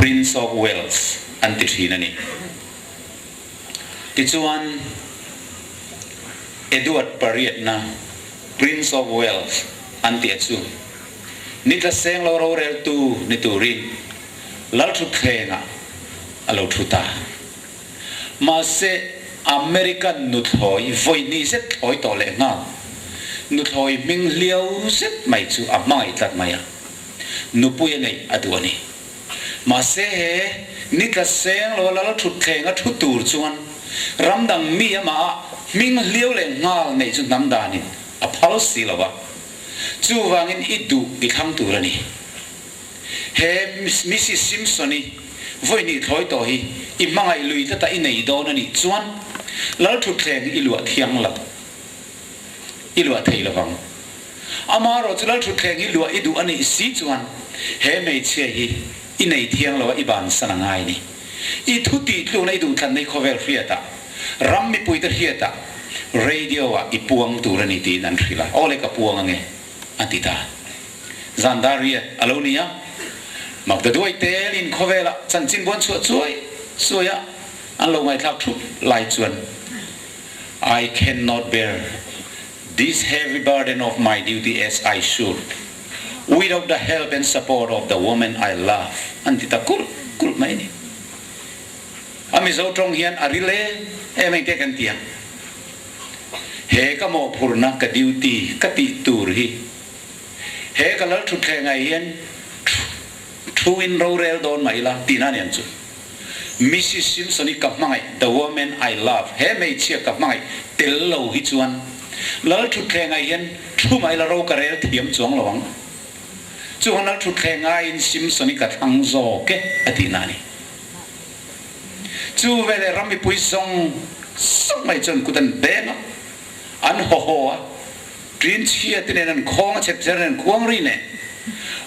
Prince of Wales anti thinani tichuan Edward Pariat na Prince of Wales anti chu nitla seng lo ro rel tu ni turin lal thu khenga alo thuta ma se American nut hoi voi ni se thoi to le nga nu thoi ming liao set mai chu amai tat maya nu puya nei aduani ma se he ni ka seng lo la thut khenga thu tur chuan ramdang mi ama ming liao le ngal nei chu namdani a phal silawa chu wangin idu i kham turani he Mrs Simpsoni voi ni thoi to hi I mangai lui ta I nei do na ni chuan lal thu thleng I lua thiang la I lua thei lawang amaro chlal thu thleng I lua I du ani si chuan he mei che hi I nei thiang lawa I ban sanangai ni I thu ti tlu nei du than nei khovel hriata ram mi pui ta hriata radio wa I puang turani ti nan thrila ole ka puang ange antita zandaria alonia mặc đuôi té lên khó về là chân chín bốn chuỗi á anh lâu ngày tháp thuốc lại chuẩn I cannot bear this heavy burden of my duty as I should without the help and support of the woman I love anh thì ta cul mấy nè anh mình trong hiền arile em anh thấy cái tiếng he cái mộ phurna cái duty cái tị tur hi he cái lỡ chút khe ngày hiền thu in rorel don mai la tina nian chu Mrs. Simpson I kap mangai the woman I love he mei chia kap mangai tel lo hi chuan lal thu thleng ai hian thu mai la ro ka rel thiam chuang lawang chuan lal thu thleng ai in Simpson I ka thang zo ke atina ni chu vele rami pui song mai chon kutan ben an ho a trin chia tinen an khong chep chen kuang ri ne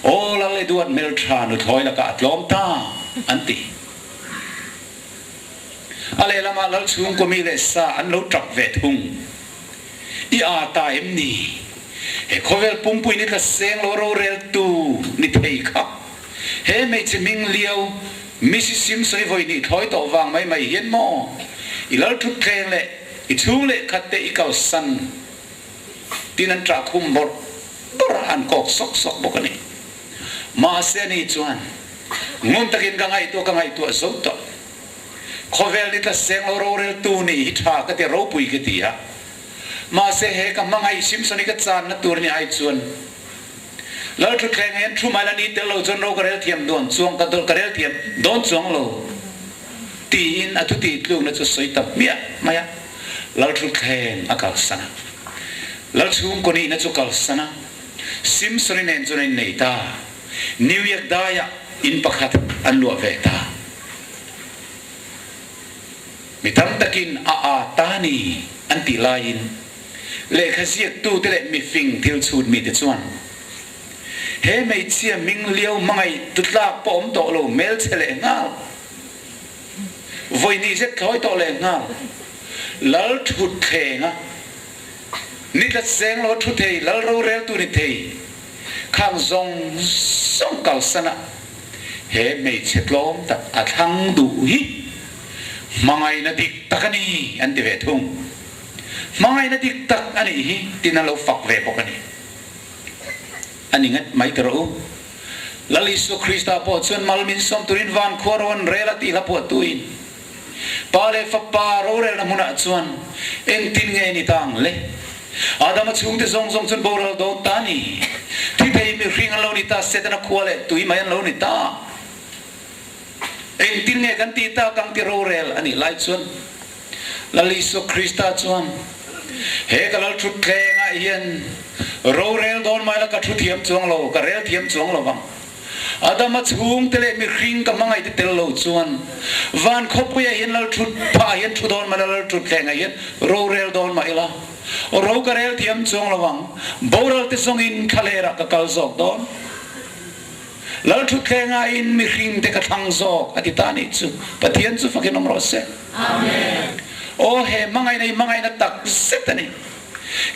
ô là lấy đuôi mel trà nụ thôi là cả lom ta anh tì, ale là mà lấy xuống của mình lấy sa anh lấy trọc về thùng, đi ta em nì, he khó vel pum pui nít là sen lo ro rel tu nít thấy khóc, he mấy chị mình liêu, Mrs. Simpson voi nít thôi tổ vàng mấy hiến mò, lấy chút khen lệ, thu lệ khát tệ cầu săn, tin anh trả khum bột, bora anh cọc sọc bốc anh mà sẽ ni chuan ngun takin ka ngai tu zo to khovel ni ta seng ro rel tu ni hitha ka te ro pui ke ti ha mà sẽ he ka mangai Simpson ka chan na tur ni ai chuan lal thu khleng hen thu mai la ni te lo chon ro ka rel thiam don chuang ka dol ka rel thiam don chuang lo ti in atu ti tlu na chu soi tap mia maya lal thu khleng akal sana lal chung ko ni na chu kal sana Simpson nen chon nei ta New York daya in pakhat an lua ve ta mi tam takin ta ni an ti lain le khasiat tu te le mi fing thil chut mi te chuan he mei chia ming liao mangai tutlak pom to lo mel chele nga voi ni se khoi to le nga lal thut thenga ni la seng lo thut thei lal ro rel tu ni thei khang zong song kal sana he mei chetlom ta athang du hi mangai na dik takani an ti ve thung mangai na dik tak ani hi tinalo fak ve pokani ani ngat mai tro lali so Krista po chun malmin som turin van khoron relati la po tuin pale fa paro rel na muna chuan en tin nge ni tang le Adam chung te zong chun boral do tani thi thei mi ring lo ni ta setana khole tui mai lo ni ta en tin nge kan ti ta kang ti rorel ani lai chuan lali so Krista chuan he kalal thut khenga hian rorel don mai la ka thu thiam chuang lo ka rel thiam chuang lo bang Adam chung te le mi ring ka mangai te tel lo chuan van khopuya hian lal thut pa hian thu don mai lal thut khenga hian rorel don mai la ro karel thiam chong lawang boral te song in khalera ka kal zok don lal thu khenga in mi hring te ka thang zok atitani chu pathian chu fakin omro se amen o he mangai na tak setani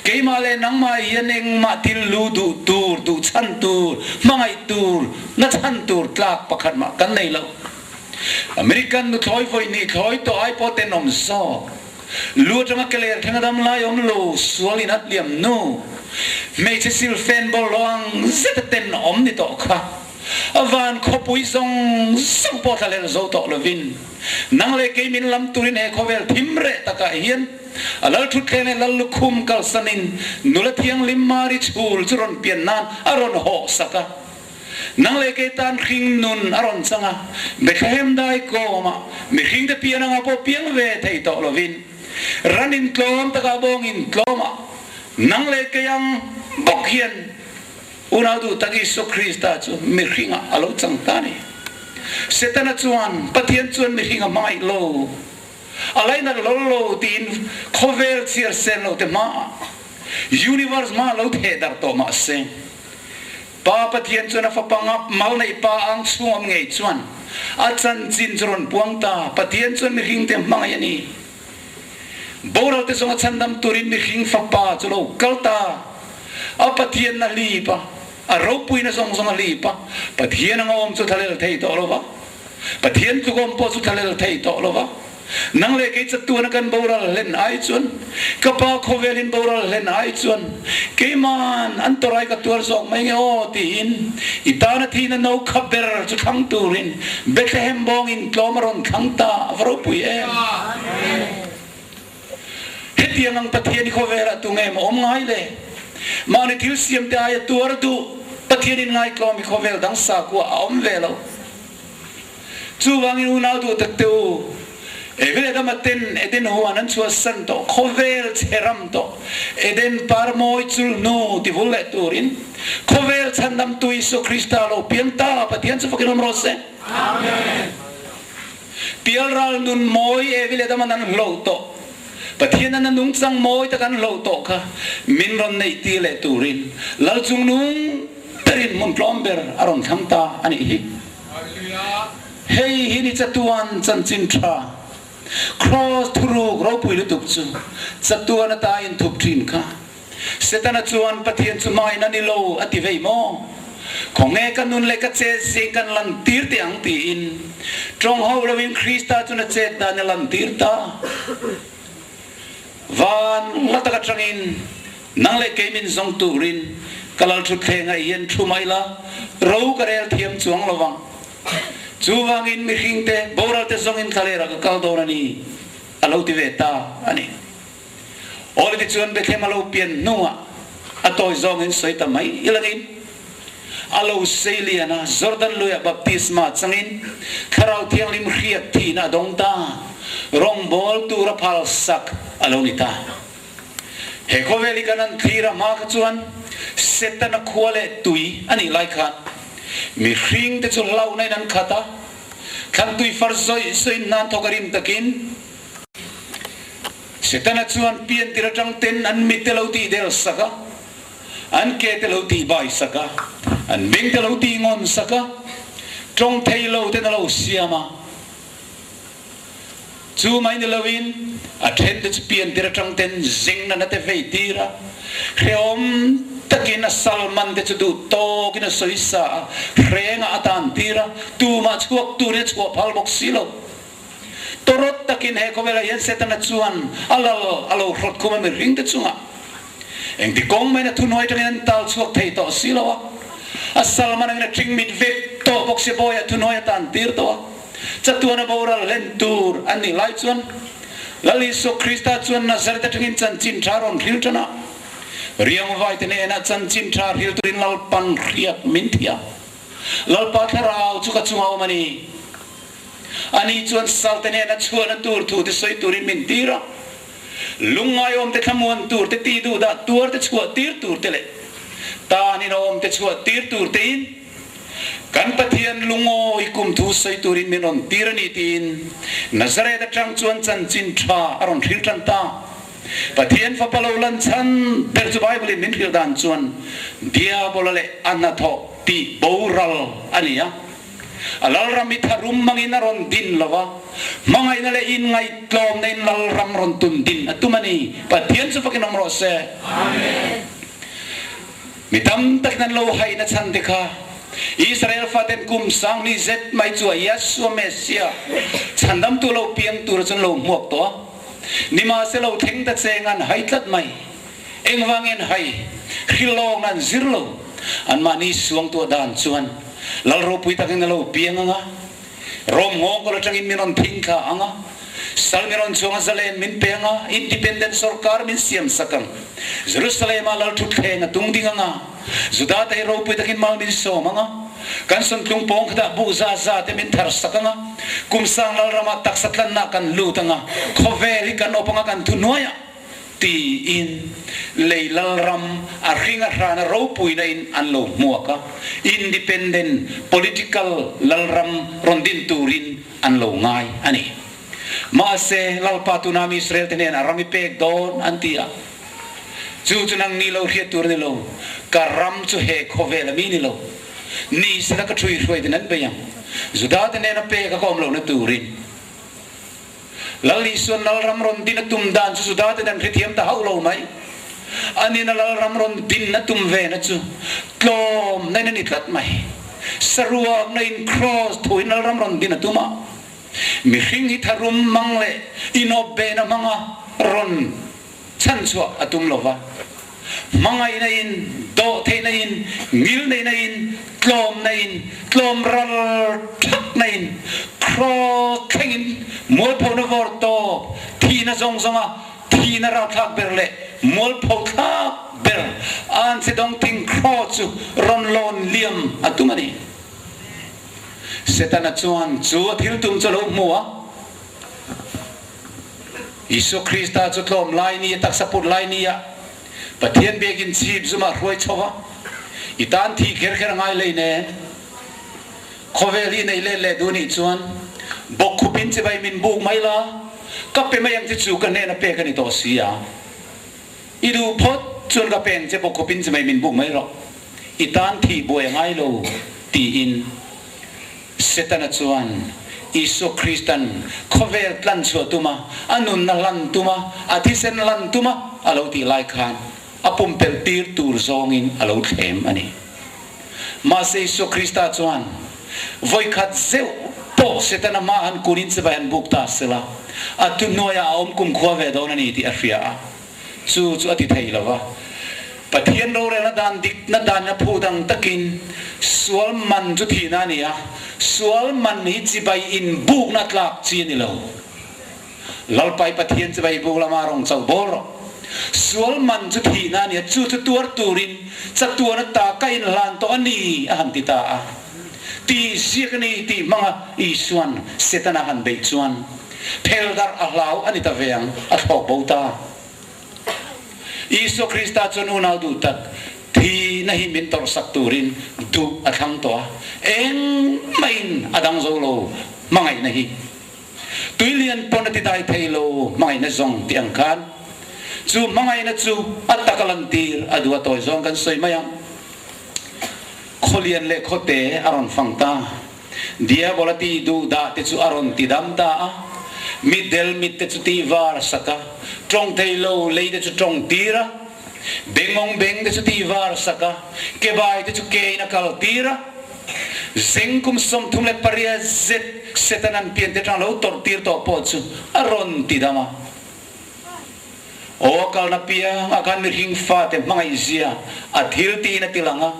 keimale nang ma yaneng ma til lu du tur du chan tur mangai tur na chan tur tlak pakhat ma kan nei lo American nu thoi voi ni thoi to ai potenom so lu trong cái lề thằng adam lai ông lu suali nát liam nu mấy chiếc siêu fan bolong rất tên ông đi tọt kha avan khopui song song po thale zo to lovin nang le ke min lam turin he khovel thimre taka hian alal thut khene lal lukhum kal sanin nula thiang lim mari chul churon pian nan aron ho saka nang le ke tan khing nun aron changa bekhem dai ko ma mi khing de pian nga po piang ve thei to lovin ranin tlom taka bong in tloma nang le ke yang bokhian unau du tagi so Krista chu mi khinga alo chang tani setana chuan pathian chuan mi hinga mai lo alai na lo tin khovel chiar sen lo te ma universe ma lo the dar to ma se pa pathian chuan fa pangap mal nei pa ang suam ngei chuan a chan chin chron puangta pathian chuan mi hing te mangai ani boral te songa chandam turin mi hing fa pa chulo kalta a pathian na li pa a ro pui na song song li pa pathian ang om chu thalel thei to lo ba pathian chu gom po chu thalel thei to lo ba nang le ke chatu na kan boral len ai chuan kapa khovelin boral len ai chuan ke man antorai ka tur sok mai nge o tin itana thina no khaber chu khang turin Bethlehem bong in klomaron khangta ro pui em hetiang ang pathian khovela tu nge om ngai le mani thil siam te ai tur du pathian in ngai klom khovel dang sa ku om velo chu wangin unau tu tak tu evile da maten eden huanan chua san to khovel cheram to eden parmoi chul no ti volle turin khovel chandam tu iso kristalo pianta pathian chu fakin rose amen pialral nun moi evile da manan lo to pathian nan nung sang moi ta kan lo to kha minron nei ti le turin lal chung nung tarin mun plomber aron thamta ani hi hallelujah hey hini chatuan chanchin tha cross through ro pui lu tuk chu chatuan ta in thup thin kha setana chuan pathian chu mai na ni lo ati vei mo khonge kan nun le ka che sing kan lan tir te ang ti in trong ho lo in krista chu na che da na lan tir ta van lata ka trangin nang le ke min zong tu rin kalal thu khenga yen thu mai la ro ka rel thiam chuang lowang chuwangin mi hingte boral te zongin khalera ka kaldona ni alo ti veta ani ol ti chuan Bethlehem alo pian nuwa atoi zongin soita mai ilangin alo seliana Jordan luya baptisma changin kharau thiang lim khiat thi na dongta rong bol tu ra phal sak alo nita he khoveli kanan thira ma ka chuan setana khwale tui ani lai khan mi hring te chu lau nai nan khata khan tui far soi nan thokarim takin setana chuan pian tira tang ten an mi te lo ti del saka an ke te lo ti bai saka an bing te lo ti ngon saka trong thei lo te na lo siama chu mai ni lovin a then te pian tira tang ten zing na te vei tira khreom takin salman te chu du to kina soisa renga atan tira tu ma chuak tu re chuak phal bok silo torot takin he ko vela yen setana chuan alo rot kuma me ring te chunga eng ti kong mai na tu noi tangin tal chuak thei to silo a salman na tring mit ve to bok se boya tu noi atan tir to chatuana boral len tur ani lai chuan lali so krista chuan na zarta tangin chan chin tharon riltana riang vai te ne na chan chin thar hil turin lal pan riak minthia lal pa tharau chu ka chunga mani ani chuan sal te ne na chuan tur thu te soi turin min tira lungai om te thamuan tur te ti du da tur te chua tir tur te le ta ni om te chua tir tur te in kan pathian lungo ikum thu soi turin min on tirani tin nazare da tang chuan chan chin tha aron thil tan ta pathian fa palo lan chan per chu bible min thil dan chuan diabolale anatho ti boral ania alal ram itharum mangina ron din lawa mangai na le in ngai tlom nei lal ram ron tun din atumani pathian chu fakin amro se amen mitam tak nan lo hai na chan dekha Israel faten kum sang ni zet mai chu Yesu Mesia chandam tu lo piang tur chun lo muak to nima se lo theng ta chengan haitlat mai engwangen hai khilong nan zirlo an mani suang tu dan chuan lal ro pui takin lo pianga rom ngong ko tangin minon thingkha anga salmiron chuang zalen min penga independent sarkar min siam sakang Jerusalem lal thut khenga tungdinga nga zuda te ro pui takin mal min so manga kan sun tlung pong khata bu za za te min thar sakanga kum sang lal rama taksatlan na kan lutanga khoveli kan opanga kan tunoya ti in leilal ram arhinga rana ro puina in anlo muaka independent political lalram rondin turin anlo ngai ani ma se lalpa tunami Israel tenen arami pek don antia chu chunang ni lo hriat tur ni lo karam chu he khove la mi ni lo ni sila ka thui roi dinan bayang zuda tenen a pe ka kom lo na turin lali son lal ram ron din tum dan chu zuda tenen rithiam ta hau lo mai ani na lal ram ron din na tum ve na chu tlom nai na ni tlat mai saruak na in cross thui na ram ron din na tuma mi hingi tharum mangle inobe na manga ron chanchwa atum lova mangai na in do the na in ngil na in tlom ral thak na in cross khengin mol phona vorto thina zong zonga thina ra thak berle mol photha ber an se dong ting cross ron lon liam atumani setana chuan chu thil tum chalo muwa Isu Krista chu tlom lai ni tak saput lai ni ya pathian begin chip zuma roi chowa itan thi kher kher ngai le ne khoveli nei le du ni chuan bok khupin che bai min buk mai la ka pe mai ang che chu ka ne na pe ka ni to sia idu phot chun ka peng che bok khupin che bai min buk mai ro itan thi boi ngai lo ti in setana chuan Isu Kristan khovel tlan chu tuma anun na lan tuma athisen lan tuma alo ti lai khan apum pel tir tur zongin alo thlem ani ma se Isu Krista chuan voi khat zeu po setana ma han kunin se ban bukta sela atu noya om kum khove don ani ti afia chu ati thailawa pathian ro re na dan dik na dan na phudang takin sual man chu thina nia sual man ni chi bai in buk na tlak chi ni lo lalpai pathian chi bai buk la marong chau bor sual man chu thina nia chu chu tur turin cha tu na ta ka in lan to ani aham ti ta ti siakni ti manga isuan setana han be chuan pheldar ahlau ani ta veang a thok bota Isu Krista chununa du tak thi na hi min tor sak turin du athang to eng main adang zolo mangai na hi tuilian ponati dai thailo mangai na zong tiang khan chu mangai na chu atakalantir adu toy zong kan soi mayang kholian le khote aron fangta dia bolati du da te chu aron tidam ta midel mit te chu ti var saka trong thailo le te chu trong tira bengong beng te chu ti var saka ke bai te chu ke na kal tira zengkum som thum le paria zet setanan pian te tang lo tor tir to po chu aron tidama o kal na pia akan mi hing fa te mangai zia athil ti na tilanga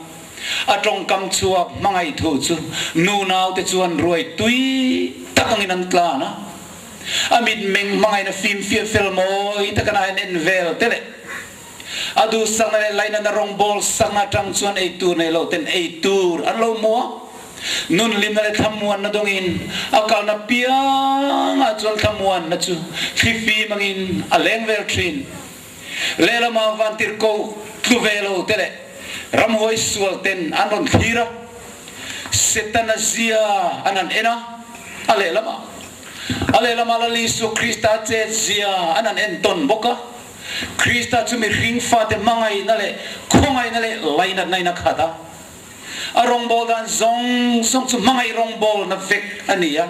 atong kam chuak mangai thu chu nu nau te chuan roi tui takang inan tla na amit meng mangai na film moi takana en vel tele adu sang na laina na rong bol sang na tang chuan ei tur nei lo ten ei tur an lo mo nun lim na thamuan na dongin akal na pia nga chuan thamuan na chu fifi mangin aleng vel trin lela ma vantir ko tuvelo tele ramhoi sual ten anon thira setana zia anan ena ale lama la Isu Krista che zia anan enton boka Krista chu mi ring fa te mangai nale khongai nale laina naina khata arong bol dan zong chu mangai rong bol na vek ania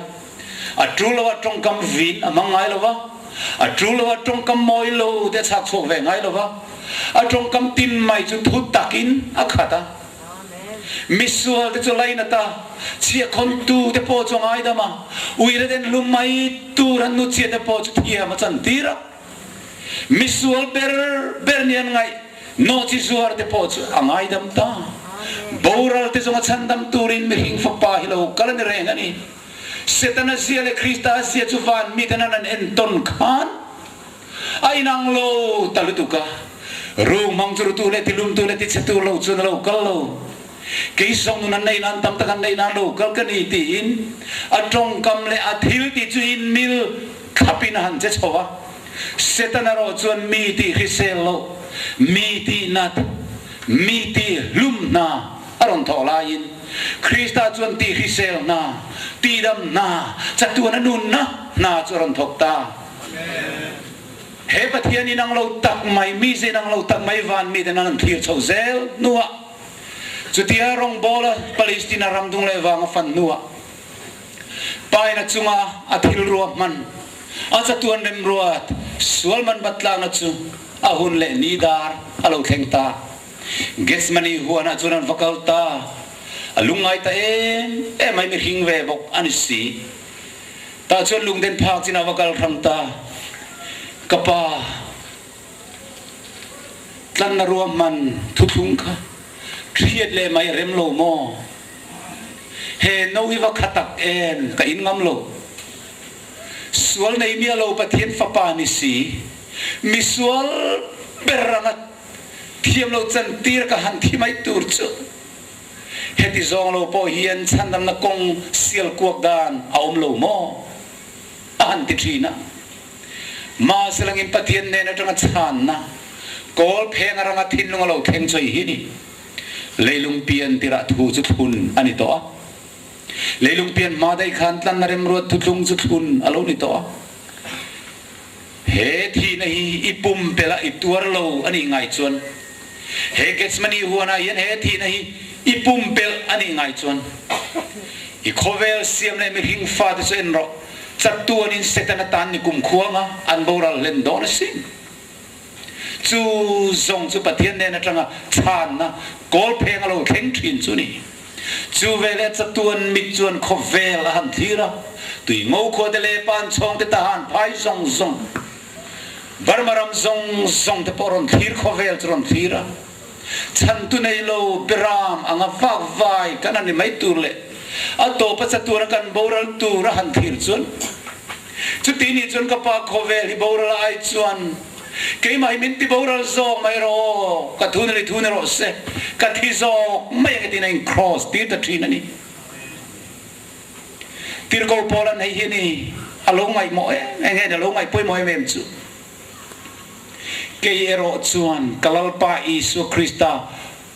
atrulo atong kam vin amangai lova atrulo atong kam moilo te chak chok ve ngai lova atong kam tin mai chu thu takin akhata misual te chu laina ta chia kon tu te po chong ai dama uire den lumai tu ran nu chia te po chu thia ma chan tira misual bernian ngai no chi zuar te po chu angai dam ta boral te zonga chandam turin mi hing fa pa hilo kalan reng ani setana sia le Krista sia chu van mi tanan enton khan ai nang lo talutuka ru mang chu tu le tilum tu le ti chatu lo chu lo kal lo cái sông nó này nan tam takan này nan lo kal kani tin atong kam le athil ti chu in mil khapin han che chowa setanaro chuan mi ti hiselo mi ti nat mi ti lumna aron tholain Krista chuan ti hisel na ti dam na chatuan anun na chuan thokta he pathian inang lo tak mai mi se nang lo tak mai van mi de nang thir chho zel nuwa chutia rong bola Palestina ramdung le wang fan nuwa pai na chunga athil ruam man acha tuan rem ruat sual man batlang na chu ahun le nidar alo thengta gesmani huana chunan vakalta alungai ta mai mi hing ve bok anisi ta chon lungden phak china vakal thangta kapa tlan na ruam man thuthung kha thiet le mai rem lo mo he no hi va khatak en ka in ngam lo sual nei mi lo pathian fa pa ni si mi sual berangat thiam lo chan tir ka han thi mai tur chu heti zong lo po hian chandam na kong sial kuak dan aum lo mo an ti thina ma selangin pathian ne na tanga chan na kol pheng aranga thin lunga lo theng choi hi ni leilung pian tira thu chu thun ani to leilung pian ma dai khan tlan na rem ro thu thung chu thun alo ni to he thi nahi ipum pela ituar lo ani ngai chuan he getsmani huana yen he thi nahi ipum pel ani ngai chuan I khovel siam le mi hing fa de sen ro chatuan in setana tan ni kum khuanga an boral len don sin chu zong chu pathian ne na tanga chan na kol pheng alo kheng thin chu ni chu vele chatuan mi chuan khovel han thira tui ngau kho de le pan chong te ta han phai zong zong barmaram zong zong te poron thir khovel chron thira chan tu nei lo piram anga vak vai kana ni mai tur le ato pa chatuan kan boral tu ra han thir chuan chu ti ni chuan ka pa khovel hi boral ai chuan cái mai min ti boral zo mai ro ka thun ro se ka thi zo mai cái tin anh cross ti ta thin ani tir ko polan hay hi ni alo ngai mo anh nghe alo ngai poi mo mem chu cái ero chuan kalalpa Isu Krista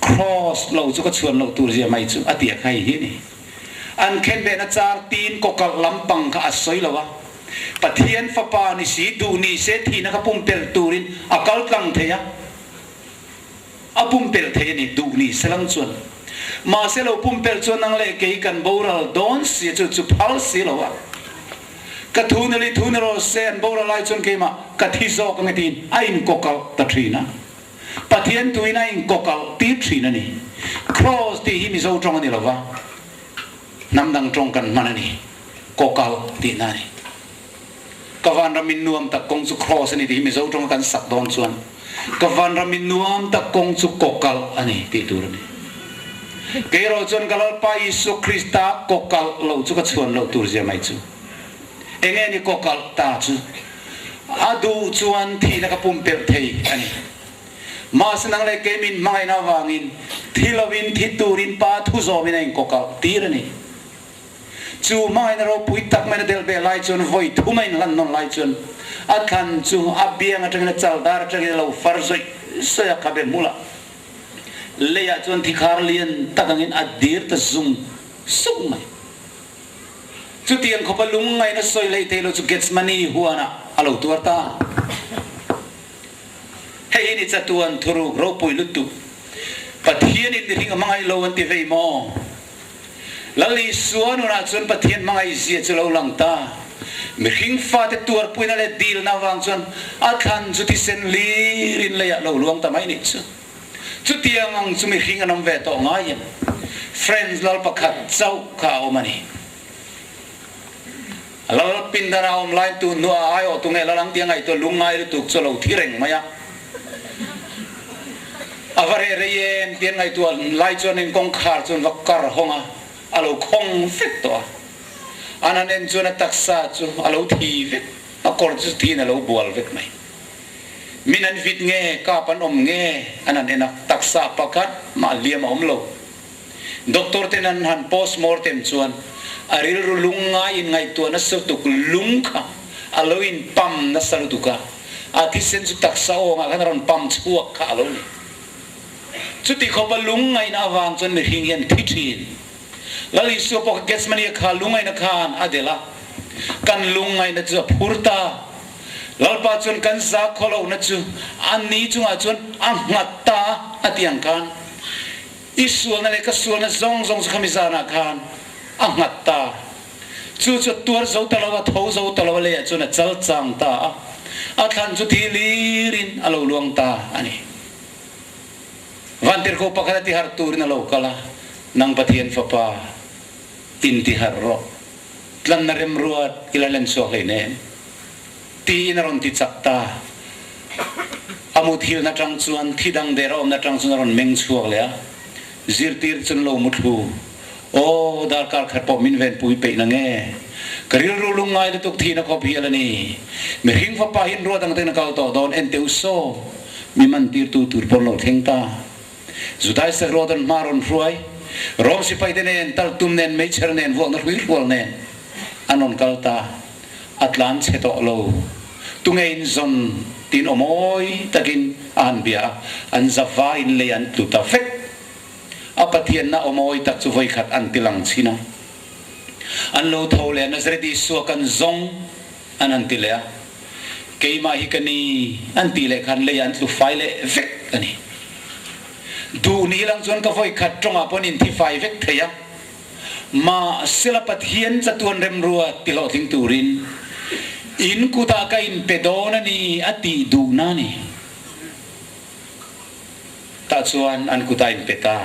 cross lo chu ka chuan lo tur zia mai chu atia khai hi ni an khen be na char tin ko kal lampang ka asoi lawa pathian fa pa ni si du ni se thi na ka pum pel turin akal tlang theya apum pel the ni du ni selang chuan ma se lo pum pel chuan nang le ke kan boral don si chu chu phal si lawa ka thun ro se an boral lai chuan ke ma ka thi zo ka ngetin ain ko kal ta thina pathian tuina in ko kal ti thina ni cross ti hi mi zo tong ani lawa nam dang tong kan manani ko kal ti na ni kawan ramin nuam tak kong chu cross ani ti mi zo tong kan sak don chuan kawan ramin nuam tak kong chu kokal ani ti tur ni ke ro chuan kalal pa Isu Krista kokal lo chu ka chuan lo tur je mai chu enge ni kokal ta chu adu chuan thi na ka pum pel thei ani ma sanang le ke min mai na wangin thilovin thiturin pa thu zo min ai kokal tir ani chu mai na ro pui tak mai na del be lai chun voi thu mai lan non lai chun a khan chu abiang atang na chal dar atang lo far zoi soya ka be mula le ya chun thi khar lien takangin adir ta zum suk mai chu tiang ko palung ngai na soi le te lo chu gets money huana alo tuarta hei ni chatuan thuru ro pui lutu pathian in ring mangai lo an ti vei mo lali suan una chun pathian mangai zia chulo langta mi hing fa te tur puina le dil na wang chun a khan chu ti sen li rin le ya lo luang ta mai ni chu tiang ang chu mi hing anam ve to ngai friends lal pakhat chau ka o mani lal pindara om lai tu no ai o tu nge lalang tiang ai to lungai tu chulo thireng maya avare reyen tiang ai tu lai chon in kong khar chun vakar honga alo khong fit to ananen chuna taksa chu alo thi vek akor chu thi na lo bual vek mai minan vit nge ka pan om nge anan enak taksa pakat ma liam om lo doktor tenan han post mortem chuan aril lunga in ngai tu na so tuk lungkha alo in pam na salutuka อาทิเซนสุตักสาวงากันรอนปั๊มชัวข้าลงจุดที่เขาบรรลุงไงนะวางจนมีหิงยันทิจินแล้วลิสุปกเกสมันยังขาลุงไงนะขานอเดล่ะกันลุงไงนะจะพูดตาแล้วปัจจุบันกันสักคนเรานะจูอันนี้จุงอาจุนอังหัตตาอดียงกันอิสุนั่นเลยก็ส่วนนั้นซงสุขมิสานากันอังหัตตาจู่ตัวเราตลอดท้องเราตลอดเลยจุนจัลจังตาอาทันจุดที่ลีรินอาลูลวงตาอันนี้วันที่เขาพักที่หาตูรินอาลูกละนังปะเทียนฟ้าอินทิหารรลันนารมรัวอิลาเลนโซเฮเนตีนรอนติจักตาอามุทิลนัจังชวนที่ดังเดรอมนัจังชวนรอนเมงชัวเลยอะจิรติรชนโลมุทลูโอ้ดาร์การขัดปอมินเวนปุยเปนังเงกริลรูลุงไงตุกทีนักขบเฮียลนี่มีหิงฟ้าปะหินรัวตั้งแต่นักเอาต่อโดนเอ็นเตอุโซมีมันตีร์ตูตูร์ปนโลเทงตาสุดท้ายสักรอดันมารอนรวยรอมสิไปเดนเนนตัลตุมเนนไม่เชรเนนวงนักวิรวลเนนอันนนกัลตาอัตลันเชตโอโลตุงเงินซอนตินอมอยตะกินอันเบียอันซาฟาอินเลยันตุตาเฟกอาปะเทียนนะอมอยตักจุไฟขัดอันติลังชินะอันโลทาวเลนัสเรดีสัวกันซงอันติเลอะเกยมาฮิกันีอันติเลขันเลยันตุไฟเลเฟกอันนี้ดูนี่ลังจวนก็ไฟขัดตรงอาปนินที่ไฟเฟกเทียมาศิลปะเทียนจะตัวเร็มรัวติโลทิงตูรินอินกุตากัอินเปโดนันีอติดูนานีตาชวนอันกุตาอินเปตา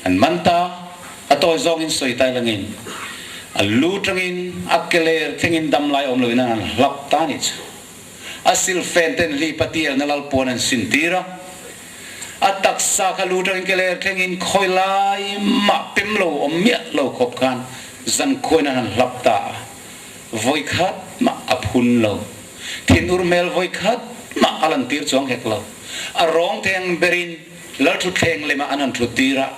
อันมันตาอัตโตซองอินสวยตายลังอินอันลูตรังอินอักเลร์ทิงอินดำลายอมลุยนันลับตานิจอาศิลเฟนเทนลีปฏิเอลนัลปอนันสินตีระอัตักษาขลูตรังเกเลร์ทิงอินคอยลายมาปิมโลอมเมียโลขบกันจันคอยนันลับตาvoy khat ma aphun lo thinur mel voy khat ma alan tir chong hek lo arong theng berin lal thu theng lema anan thu tira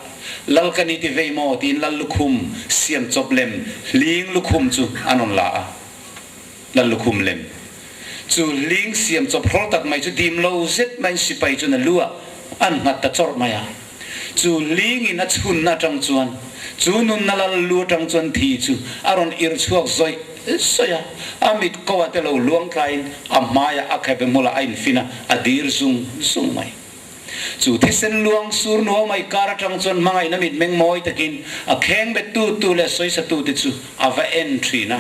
lal kani ti veimo tin lal lukhum siam choplem ling lukhum chu anon la lal lukhum lem chu ling siam chop hol tak mai chu dim lo zet mai sipai chu na lua an ngat ta chor maya chu ling in a chun na tang chuan chu nun na lal lu tang chuan thi chu aron ir chuak zoi soya amit ko atelo luang kain amaya akhabe mula ain fina adir zung mai chu thisen luang sur no mai kara tang chon mangai namit meng moi takin a kheng be tu le soi sa tu ti chu ava entry na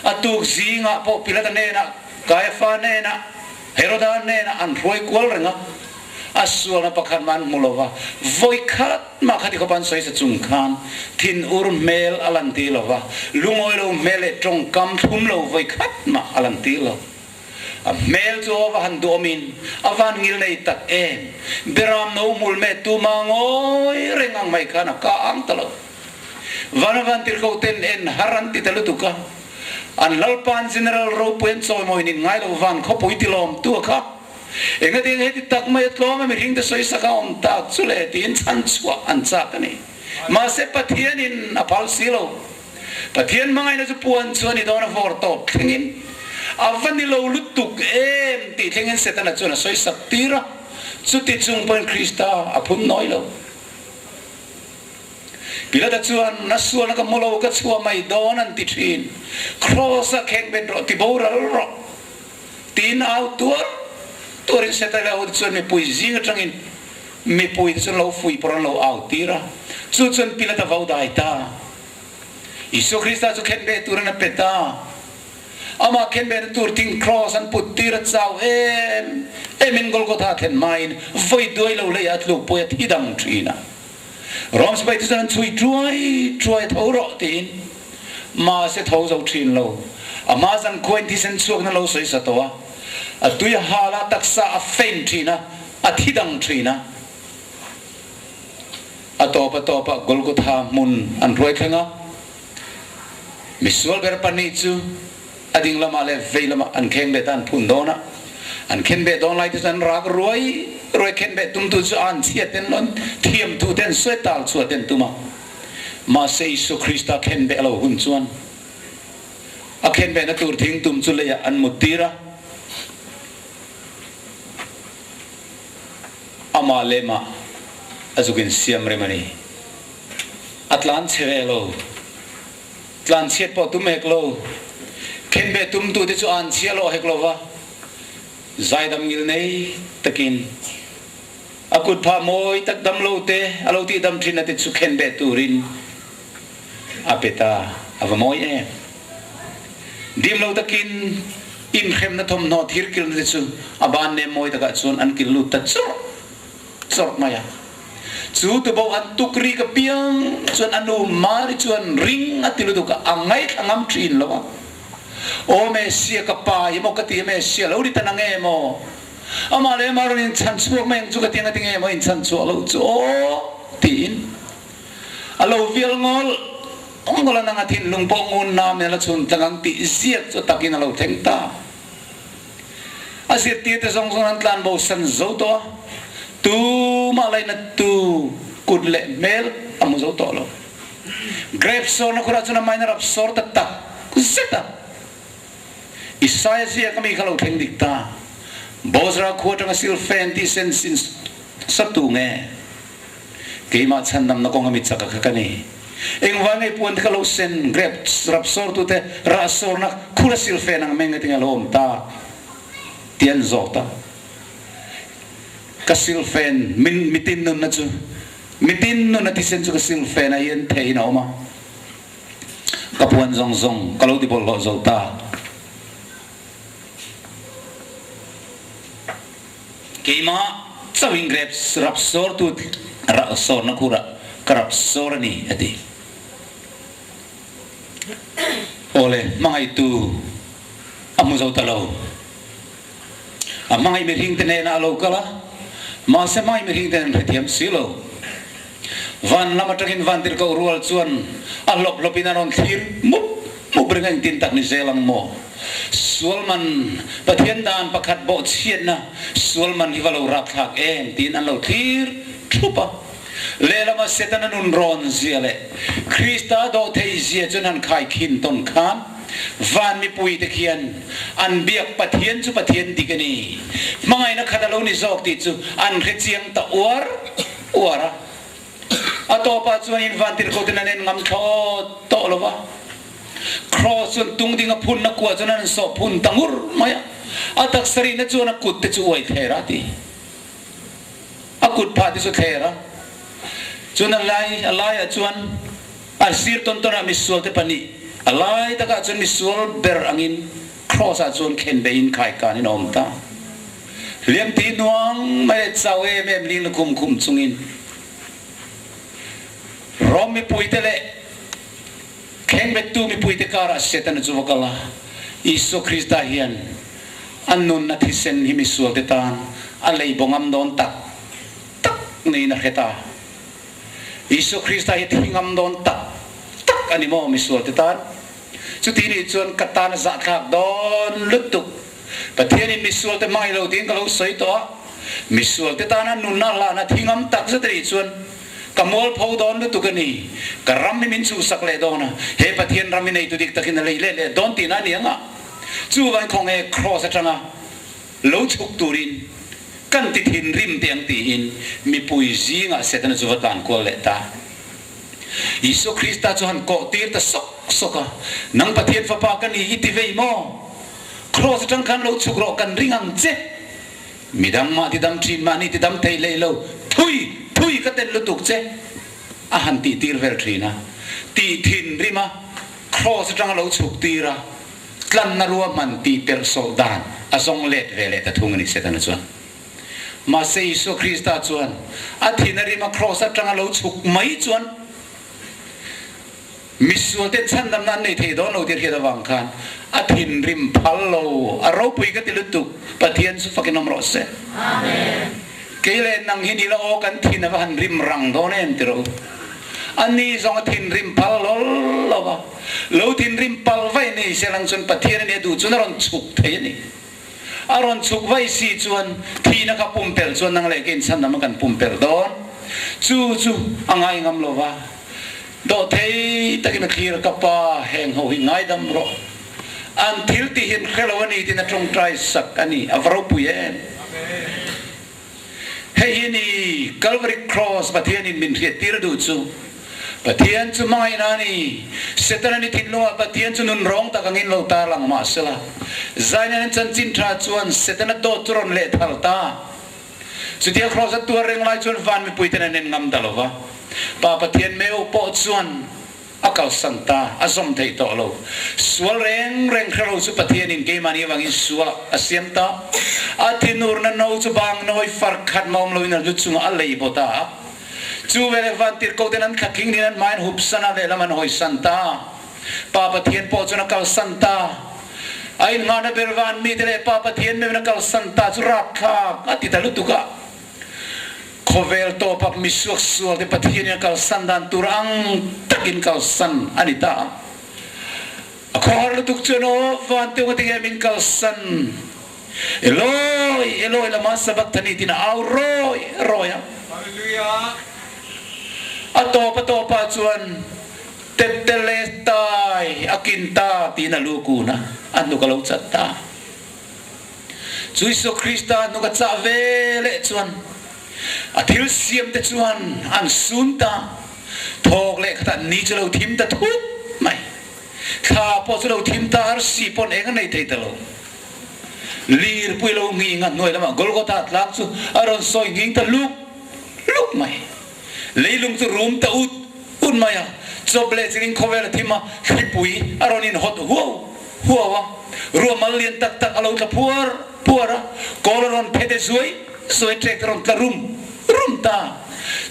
atuk zinga po pilata ne na kaifa ne na heroda ne na an roi kwal renga aswa na pakhan man mulova voi khat ma khati ko pan soi sa chung khan thin ur mel alanti lova lungoi lo mele trong kam thum lo voi khat ma alanti lo a mel to wa han domin avan ngil nei tak em beram no mul me tu mangoi rengang mai khana ka ang talo vanavan tir ko ten en haranti talo tuka an lalpan general ro puen choi moi nin ngai lo van kho poitilom tu kha enga ding heti tak mai tlom me ring de soi saka om tak chule tin chan chua an cha kani ma se pathian in apal silo pathian mangai na chu puan chuani dona for to thingin avani lo lutuk em ti thingin setana chuna soi sak tira chuti chung pon krista apun noi lo bila da chuan na suan ka molo ka chua mai don an ti thin cross a kheng ben ro ti bora ro tin out torin setala od chon me poesia tangin me poesia lo fui por lo out tira chu chon pila ta vau dai ta iso krista chu khen be turana peta ama khen be tur ting cross an put tira chau em in golgotha khen main voi doi lo le at lo poet hidang trina roms bai tu san chui truai thoro tin ma se thau zo thin lo ama san coin ti sen chuak na lo soi sa to atuya hala taksa a fain trina athidang trina atopa golgotha mun an roi khanga misual ber pani chu ading lama le veilama an kheng be tan phun dona an khen be don lai san rak roi khen be tum tu chu an chia ten lon thiam tu ten swetal chu ten tuma ma se isu krista khen be lo hun chuan a khen be na tur thing tum chu le an mutira ama lema azukin siam remani atlan chevelo tlan chet po tum heklo khenbe tum tu te chu an chialo heklova zaidam ngil nei takin akut pha moi tak dam lo te alo ti dam thin ate chu khenbe turin apeta avamoi e dim lo takin in khem na thom no thir kil ne chu aban ne moi taka chun an kil lu ta chor maya chu to bo an tukri ka piang chun anu mari chun ring atilu du ka angai angam thin lo o me sia ka pa yemo ka ti me sia lo ri tanang e mo amale maru in chan chu meng chu ka tiang ating e mo in chan chu lo chu tin alo vil ngol ongol nang atin lung po ngun nam ne la chun tangang ti siat chu takin alo thengta asit ti te song song an tlan bo san zo to tu malai na tu kudle mel amu zo to lo grep so na kura chuna minor of sort ta kuseta isaya sia kami kalau theng dikta bosra khota nga sil fenti sensin satu nge keima chandam na kong amit saka kani engwangai puan kalau sen grep rap sor tu te rasor na kura sil fen ang menga tinga lom ta tian zota kasil fen min mitin nun na chu mitin nun na tisen chu kasil fen ayen thei na oma kapuan zong zong kalau di bol zota keima chawing grep rap sor tu rasor na kura karap sor ni ati ole mga itu amu zau talo amang imiring tene na alo kala masa mai imiring tene retiam silo van lama takin van tir ko rual chuan alop lopina ron thir mu bringan tin tak ni zelang mo sulman pathian dan pakhat bo chien na sulman hivalo rak thak en tin an lo thir thupa lela ma setan nun ron ziale krista do thei zia chunan khai khin ton khan van mi pui te khian an biak pathian chu pathian dikani mangai na khadalo ni zok ti chu an khechiang ta uara atopa chu in van tir ko tenanen ngam tho to lova cross un tung dinga phun na kwa chunan so phun tangur maya atak sari na chu na kut te chu oi thera ti akut pha ti chu thera chun alai chuan asir ton ton amisol te pani alai taka chun misol ber angin cross a chun khen be in khai kan in omta liam ti nuang mai chawe mem ling kum chungin rom mi puitele khen be tu mi puite kara setan chuwakala iso krista hian annun na thisen hi misol te tan alei bongam don tak nei na kheta iso krista hi thingam don tak ani mo misol te tan chutini chuan katana za thak don lutuk pathian misol te mai lo ding kalo soi to misol te tan nun na la na thingam tak sa tri chuan kamol phau don lutukani karam mi min chu sakle dona he pathian rami nei tu dik takin le don tin ani anga chu van khong e cross atanga lo chuk turin kan ti thin rim tiang ti in mi pui zinga setan chuwatan ko le ta iso krista chuan ko tir ta soka nang pathian fa pa kan hi ti vei mo cross tang kan lo chukro kan ringang che midam ma ti dam thin ma ni ti dam thei le lo thui ka ten lutuk che a han ti tir vel thina ti thin rima cross tang lo chuk tira tlan na ruwa man ti per soldan azong let vele ta thung ni setan chuan ma se iso krista chuan a thinari ma cross atanga lo chuk mai chuan miswal te chandam nan nei thei do no tir heda wang khan a thin rim phallo a ro pui ka tilutuk pathian su fakin omro se amen kele nang hini lo kan thin wa han rim rang do nen tiro ani zong thin rim phallo lo lo thin rim pal vai nei selang chun pathian ne du chun ron chuk thei ni aron chuk vai si chuan thina ka pumpel chuan nang le ken san nam kan pumpel don chu angai ngam lova do thei takin khir ka pa heng ho hi ngai dam ro an thil ti hin khelawani tin atong trai sak ani avro puyen Hei ni Calvary Cross Pathian in min riat tir du chu Pathian chu mai na ni Setan ni tin lo Pathian chu nun rong ta kangin lo ta lang ma sela Zaina chan chin tha chuan Setan to tron le thal ta Chutia cross tu reng lai chuan van mi puiten nen ngam dalova pa Pathian meu po chuan akal santa azom thei to lo sual reng khalo chu Pathian in ke mani wangin sual asiamta atinur na no chu bang noi far khat mom lo ina lu chung alei bota chu vele van tir ko tenan khaking ni nan main hup sana le laman hoi santa pa Pathian po chu na kal santa ai ngana bervan mi tele pa Pathian me na kal santa chu rakha atita lutuka Kovel to pap misuak sual de Pathian yang kal sandan turang takin kal san anita. Akor lutuk cuno van tu ketika min kal san. Eloi lama sabak tani tina au roy. Haleluya. Atopa cuan teteletai akinta tina lukuna anu kalau catta. Juiso Krista anu katsa vele cuan. Atil siam te chuan an sunta thok le khata ni chalo thim ta thut mai kha po chalo thim ta har si pon eng nei thei talo lir pui lo ngi nga noi lama golgotha tlak chu aron soi nging ta luk mai leilung chu rum ta ut maya choble ching khovel thima khipui aron in hot huwa ru mal lien tak alo ta puara koloron phete soi trekron ka rum ta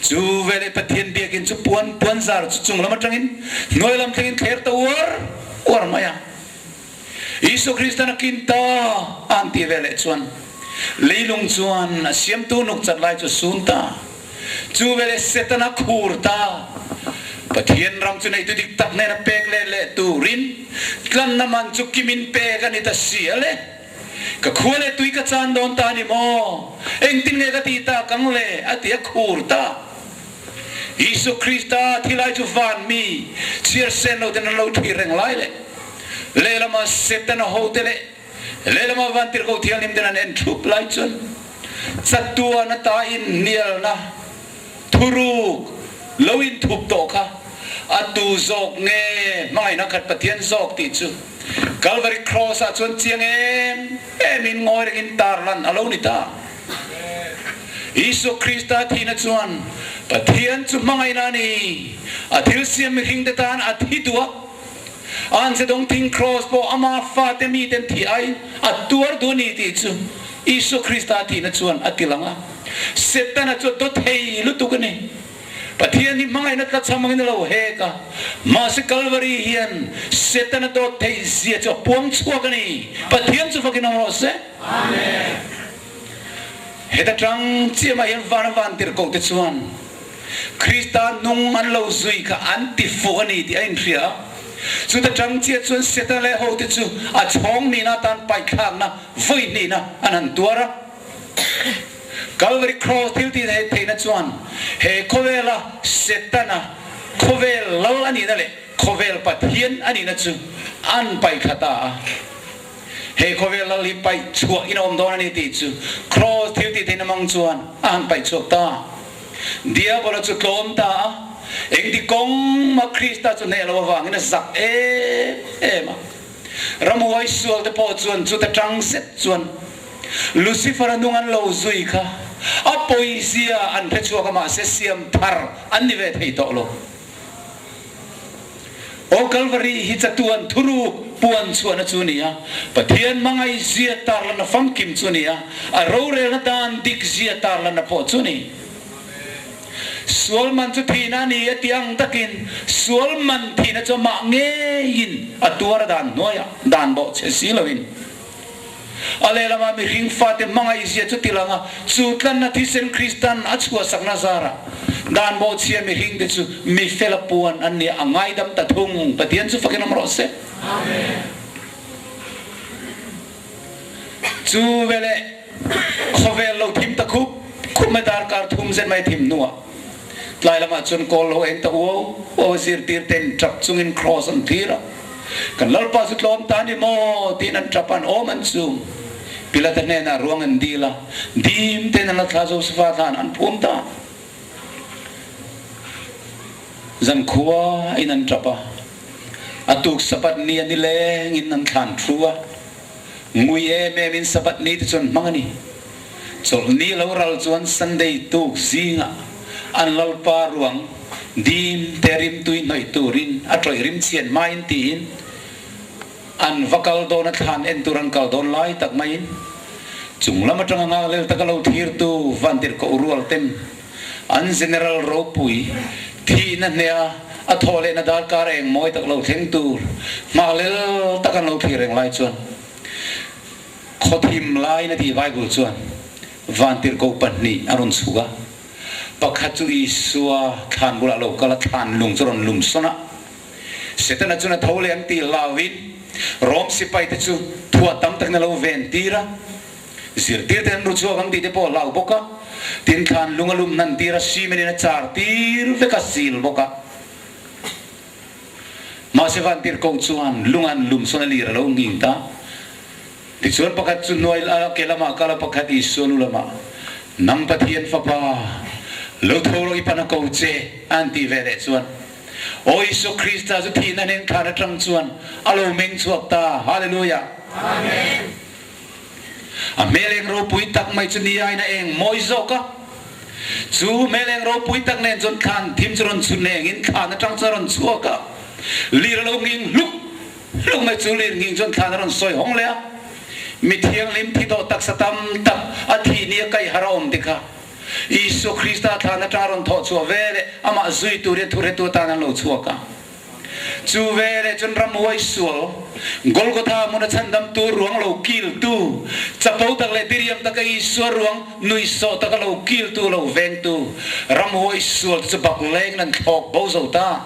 chu vele Pathian biakin chu puan zar chu chung lama tangin noi lam tangin kher ta war maya Isu Krista na kinta anti vele chuan leilung chuan siam tu nuk chat lai chu sunta chu vele setana khurta Pathian ram chu nei tu dik tak ne na pek le tu rin tlan naman chu kimin pe kan ita siale ka khole tui ka chan don ta ni mo eng tin nge ka ti ta kang le atia khurta Isu Krista thilai chu van mi chiar sen lo den lo thi reng lai le lama setana hotele le lama van tir ko thial nim den en thup lai chun chatua na ta in nial na thuru loin thup to kha atu zok nge mai na khat Pathian zok ti chu Calvary Cross a chuan chiang in ngoi ring tarlan alo ni ta Isu Krista thina chuan Pathian chu mangai na ni athil siam ring de tan athidua an se dong thing cross po ama fa te mi ten thi ai atuar du ni ti chu Isu Krista thina chuan atilanga setana chu to thei lu tu kani Pathian ni mangai na tat samangin lo he ka mas Calvary hian setana to thei zia cho puang chuak ani Pathian chu fakin ro se amen heta tang chiama hian van tir ko te chuan Krista nung an lo zui ka anti fu ani ti ain ria chu ta tang chia chuan setana le ho te chu a chong ni na tan pai khang na voi ni na anan duara Calvary Cross til ti he na chuan he kovela setana kovel lo ani na le kovel Pathian ani na chu an pai khata he kovel lo li pai chua inom don ani ti chu cross til ti na mang chuan an pai chok ta dia bola chu tlom ta eng di kong ma Krista chu ne lo wang ina zak ma ramuai sual te po chuan chu ta tang set chuan Lucifer anungan lo zui ka a poesia an rechua kama se siam thar an ni ve thei to lo o Calvary hi chatuan thuru puan chuan chunia Pathian mangai zia tar lan fam kim chunia a ro re na dan dik zia tar lan po chuni sual man chu thina ni atiang takin sual man thina cho ma nge in atuar dan noya dan bo che silawin ale lama mi ring fate mangai zia chu tilanga chu tlan na thisen Kristan achua sakna zara dan bo chia mi ring de chu mi fela puan an ni angai dam ta thung Pathian chu fakin amro se amen chu vele khovel lo thim ta khup khumedar kar thum zen mai thim nuwa lai lama chun kol ho eng ta o sir tir ten trap chungin cross an tira kan lalpa su tlom ta ni mo tin an trapan o man chu pilatan na ruangan dila dim ten na tla Joseph than an phumta zan khuwa inan trapa atuk sapat ni anileng in nan than thua ngui me min sapat ni ti chon mangani chol ni lo ral chuan Sunday tuk zinga an lalpa ruang dim terim tui noi turin atroi rim chien main tin an vakal don than en turan kal don lai tak main chung lama tanga nga lel takalo thir tu vantir ko rual tem an general ro pui thi na nea athole na dar kar eng moi taklo theng tur ma lel takalo thir eng lai chuan khothim lai na ti vai gul chuan vantir ko patni aron suga pakhat chu isua than bula lo kala than lung choron lum sona setana chuna thole ang ti lawin rom sipai te chu thua tam tak na lo ven tira zir tir ten ru chu ang ti te po lau boka tin than lungalum nan tira simeni na char tir ve ka sil boka ma se vantir ko chuan lungan lum sona lir lo nging ta ti chuan pakhat chu noi ala kelama kala pakhat isonu lama nam pathian fa pa lo thoro ipana ko che anti vere chuan oi so Krista zu thi na nen khana tang chuan alo meng chuak ta hallelujah amen a meleng ro pui tak mai chu ni ai na eng moi zo ka chu meleng ro pui tak nen chon khan thim churon chu neng in khana tang charon chuak ka lir lo nging luk mai chu lir nging chon khana ron soi hong le mi thiang lim thi do tak satam tak a thi ni kai harom dikha Isu Krista thana taron tho chu vele ama zui ture tu tanan lo chuaka chu vele chun ram wai sual Golgotha muna chandam tu ruang lo kil tu chapau tak le diriam tak isu ruang nui so tak lo kil tu lo veng tu ram wai sual chbak leng nan thok bo zo ta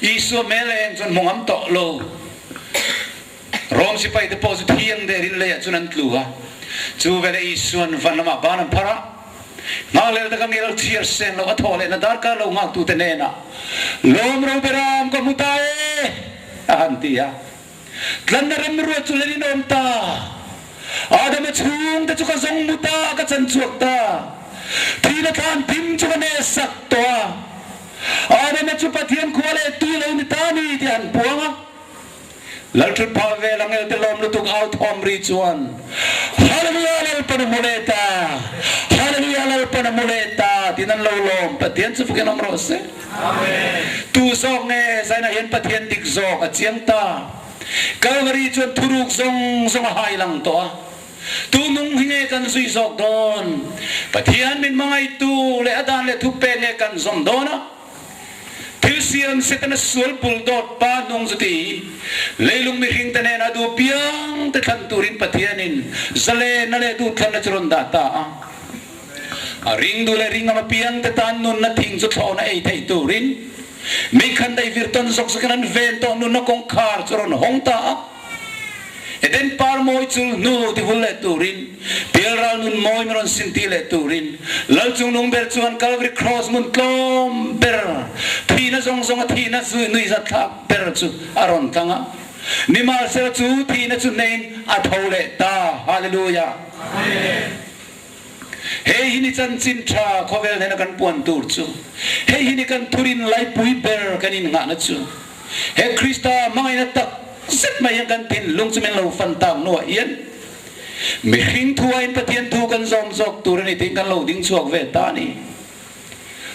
isu meleng chun mongam to lo rom sipai deposit hiang de rin le chunan tluha chu vele isuan vanama banam para ngalel dagang ngel tier sen lo athole na darka lo ngak tu tenena lom ro beram ko mutae antia tlan rem ro chuleni nom ta adam chung ta chuka zong muta ka chan chuak ta thina than tim chuka ne sak to adam chu pathian khole tu lo ni ta ni tian puanga laltru pave langel te lom lutuk out hom ri chuan hallelujah lal pan muleta hallelujah lal pan muleta tinan lo lom pathian chu fuken om rose amen tu sok ne sai na hen pathian dik zok a chiang ta kalvari chuan thuruk zong hai lang to tu nung hinge kan sui zok don pathian min mangai tu le adan le thu pe nge kan zom dona Tilsiam setana sul puldot pa nong zuti leilung mi hing tane na du piang te kan turin pathianin zale na le du kan na chron data a ring du le ring ma piang te tan nun na thing zu thona ei thei turin mi khan dai virton sok sakanan ven to nun na kong khar chron hong ta eden par moi chul nu ti vulle turin pelral nun moi meron sintile turin lal chung nung ber chuan Calvary cross mun klom ber thina zong thina zu nui za thak ber chu aron tanga nimal se chu thina chu nen a thole ta hallelujah amen hey hini chan chin tha khovel nena kan puan tur chu hey hini kan thurin lai pui ber kanin nga na chu he Krista mangai na tak set mai kan tin lung chumen lo fan tam no ien mi hing thuain pathian thu kan zom zok tur ni ting kan lo ding chuak ve ta ni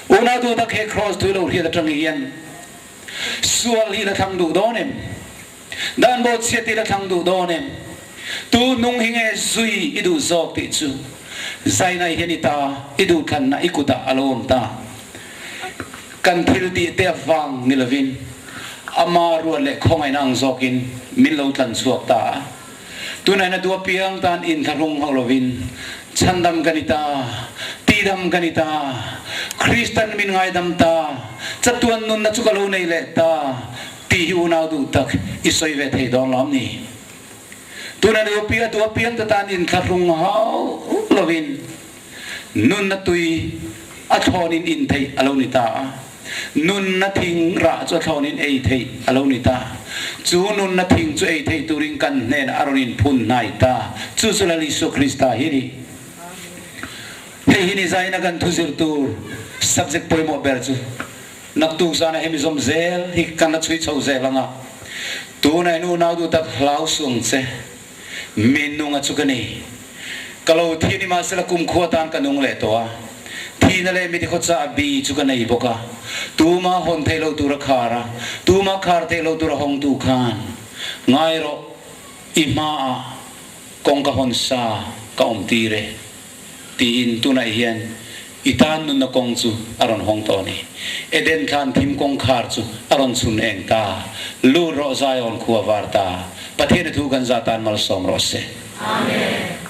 una tu ta khe cross tu lo ri da tang ien sual hi da thang du donem dan bot sieti da thang du donem tu nung hinge zui idu zok ti chu zaina hianita idu kan na ikuta alom ta kan thil ti te wang nilovin ama ruat le khongai nang zokin min lo tlan chuak ta tunai na dua piang tan in tharung holovin chandam ganita tidam ganita Christian min ngai dam ta chatuan nun na chukalo nei le ta ti hu na du tak isoi ve thei dong lam ni tunai na dua piang tan in tharung ho lovin nun na tui athonin in thei alo ni ta นุนนัทิงระจวดเท่านินเอเทอารมณิตาจูนุนนัทิงจูเอเทตุริงกันเนนอารมินพุนนายตาจูสุลลิสุคริสตาฮิริเฮฮินิใจนักันทุสิรตูsubject poem of berju nak tu sana hemizom zel hikkan na chui chau zelanga tu nai nu nau du tak hlau sung che minu nga chukani kalau thini ma sela kum khuatan kanung le to a thina le mi dikho cha bi chukanai boka tu ma hon thelo tu ra khara tu ma khar thelo tu ra hong tu khan ngai ro ima kong ka hon sa ka om ti re ti in tu nai hian itan nun na kong chu aron hong to ni eden khan thim kong khar chu aron chun eng ta lu ro zai on khuwa warta pathen thu gan zatan mal som ro se amen